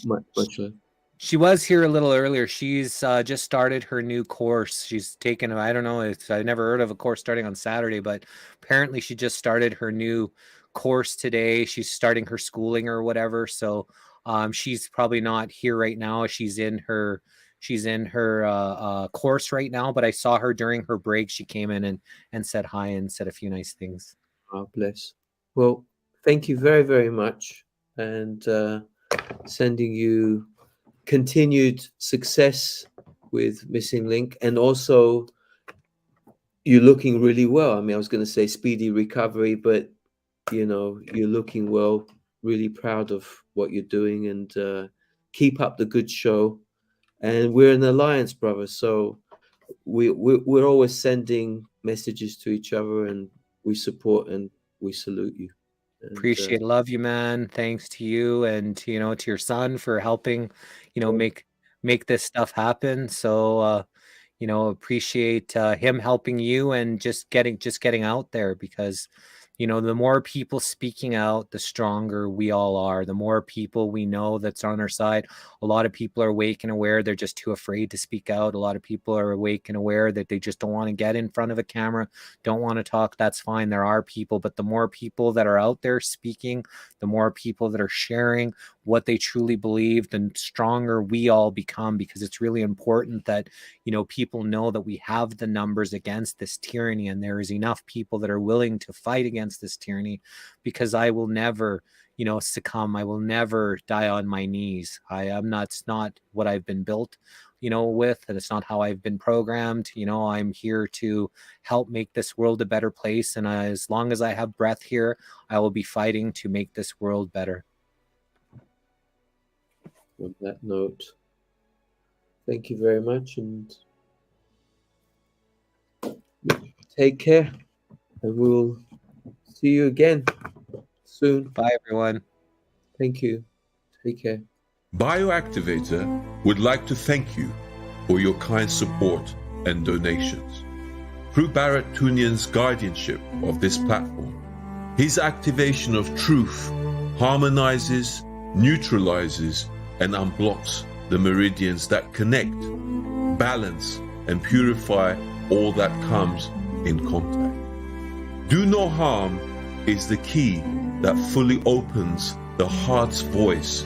much love. She was here a little earlier. She's just started her new course. She's I don't know, I never heard of a course starting on Saturday, but apparently she just started her new course today. She's starting her schooling or whatever. So she's probably not here right now. She's in her course right now, but I saw her during her break. She came in and said hi and said a few nice things. Oh, bless. Well, thank you very, very much, and sending you continued success with Missing Link, and also you're looking really well. I mean, I was going to say speedy recovery, but you know, you're looking well. Really proud of what you're doing, and keep up the good show. And we're an alliance, brother, so we're always sending messages to each other, and we support and we salute you. And, appreciate, love you, man. Thanks to you and to your son for helping, make this stuff happen. So appreciate him helping you and just getting out there, because the more people speaking out, the stronger we all are. The more people we know that's on our side. A lot of people are awake and aware. They're just too afraid to speak out. A lot of people are awake and aware that they just don't want to get in front of a camera, don't want to talk. That's fine. There are people, but the more people that are out there speaking, the more people that are sharing what they truly believe, the stronger we all become, because it's really important that, people know that we have the numbers against this tyranny, and there is enough people that are willing to fight against this tyranny, because I will never, succumb. I will never die on my knees. It's not what I've been built, with, and it's not how I've been programmed. I'm here to help make this world a better place. And as long as I have breath here, I will be fighting to make this world better. On that note, thank you very much, and take care, and we'll see you again soon. Bye, everyone. Thank you. Take care. Bioactivator would like to thank you for your kind support and donations. Through Barrett Tunian's guardianship of this platform, his activation of truth harmonizes, neutralizes, and unblocks the meridians that connect, balance, and purify all that comes in contact. Do no harm is the key that fully opens the heart's voice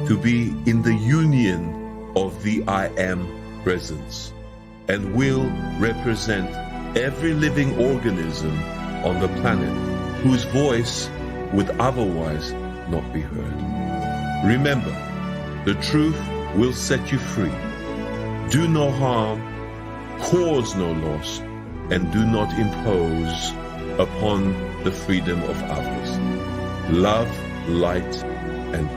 to be in the union of the I Am presence, and will represent every living organism on the planet whose voice would otherwise not be heard. Remember, the truth will set you free. Do no harm, cause no loss, and do not impose upon the freedom of others. Love, light, and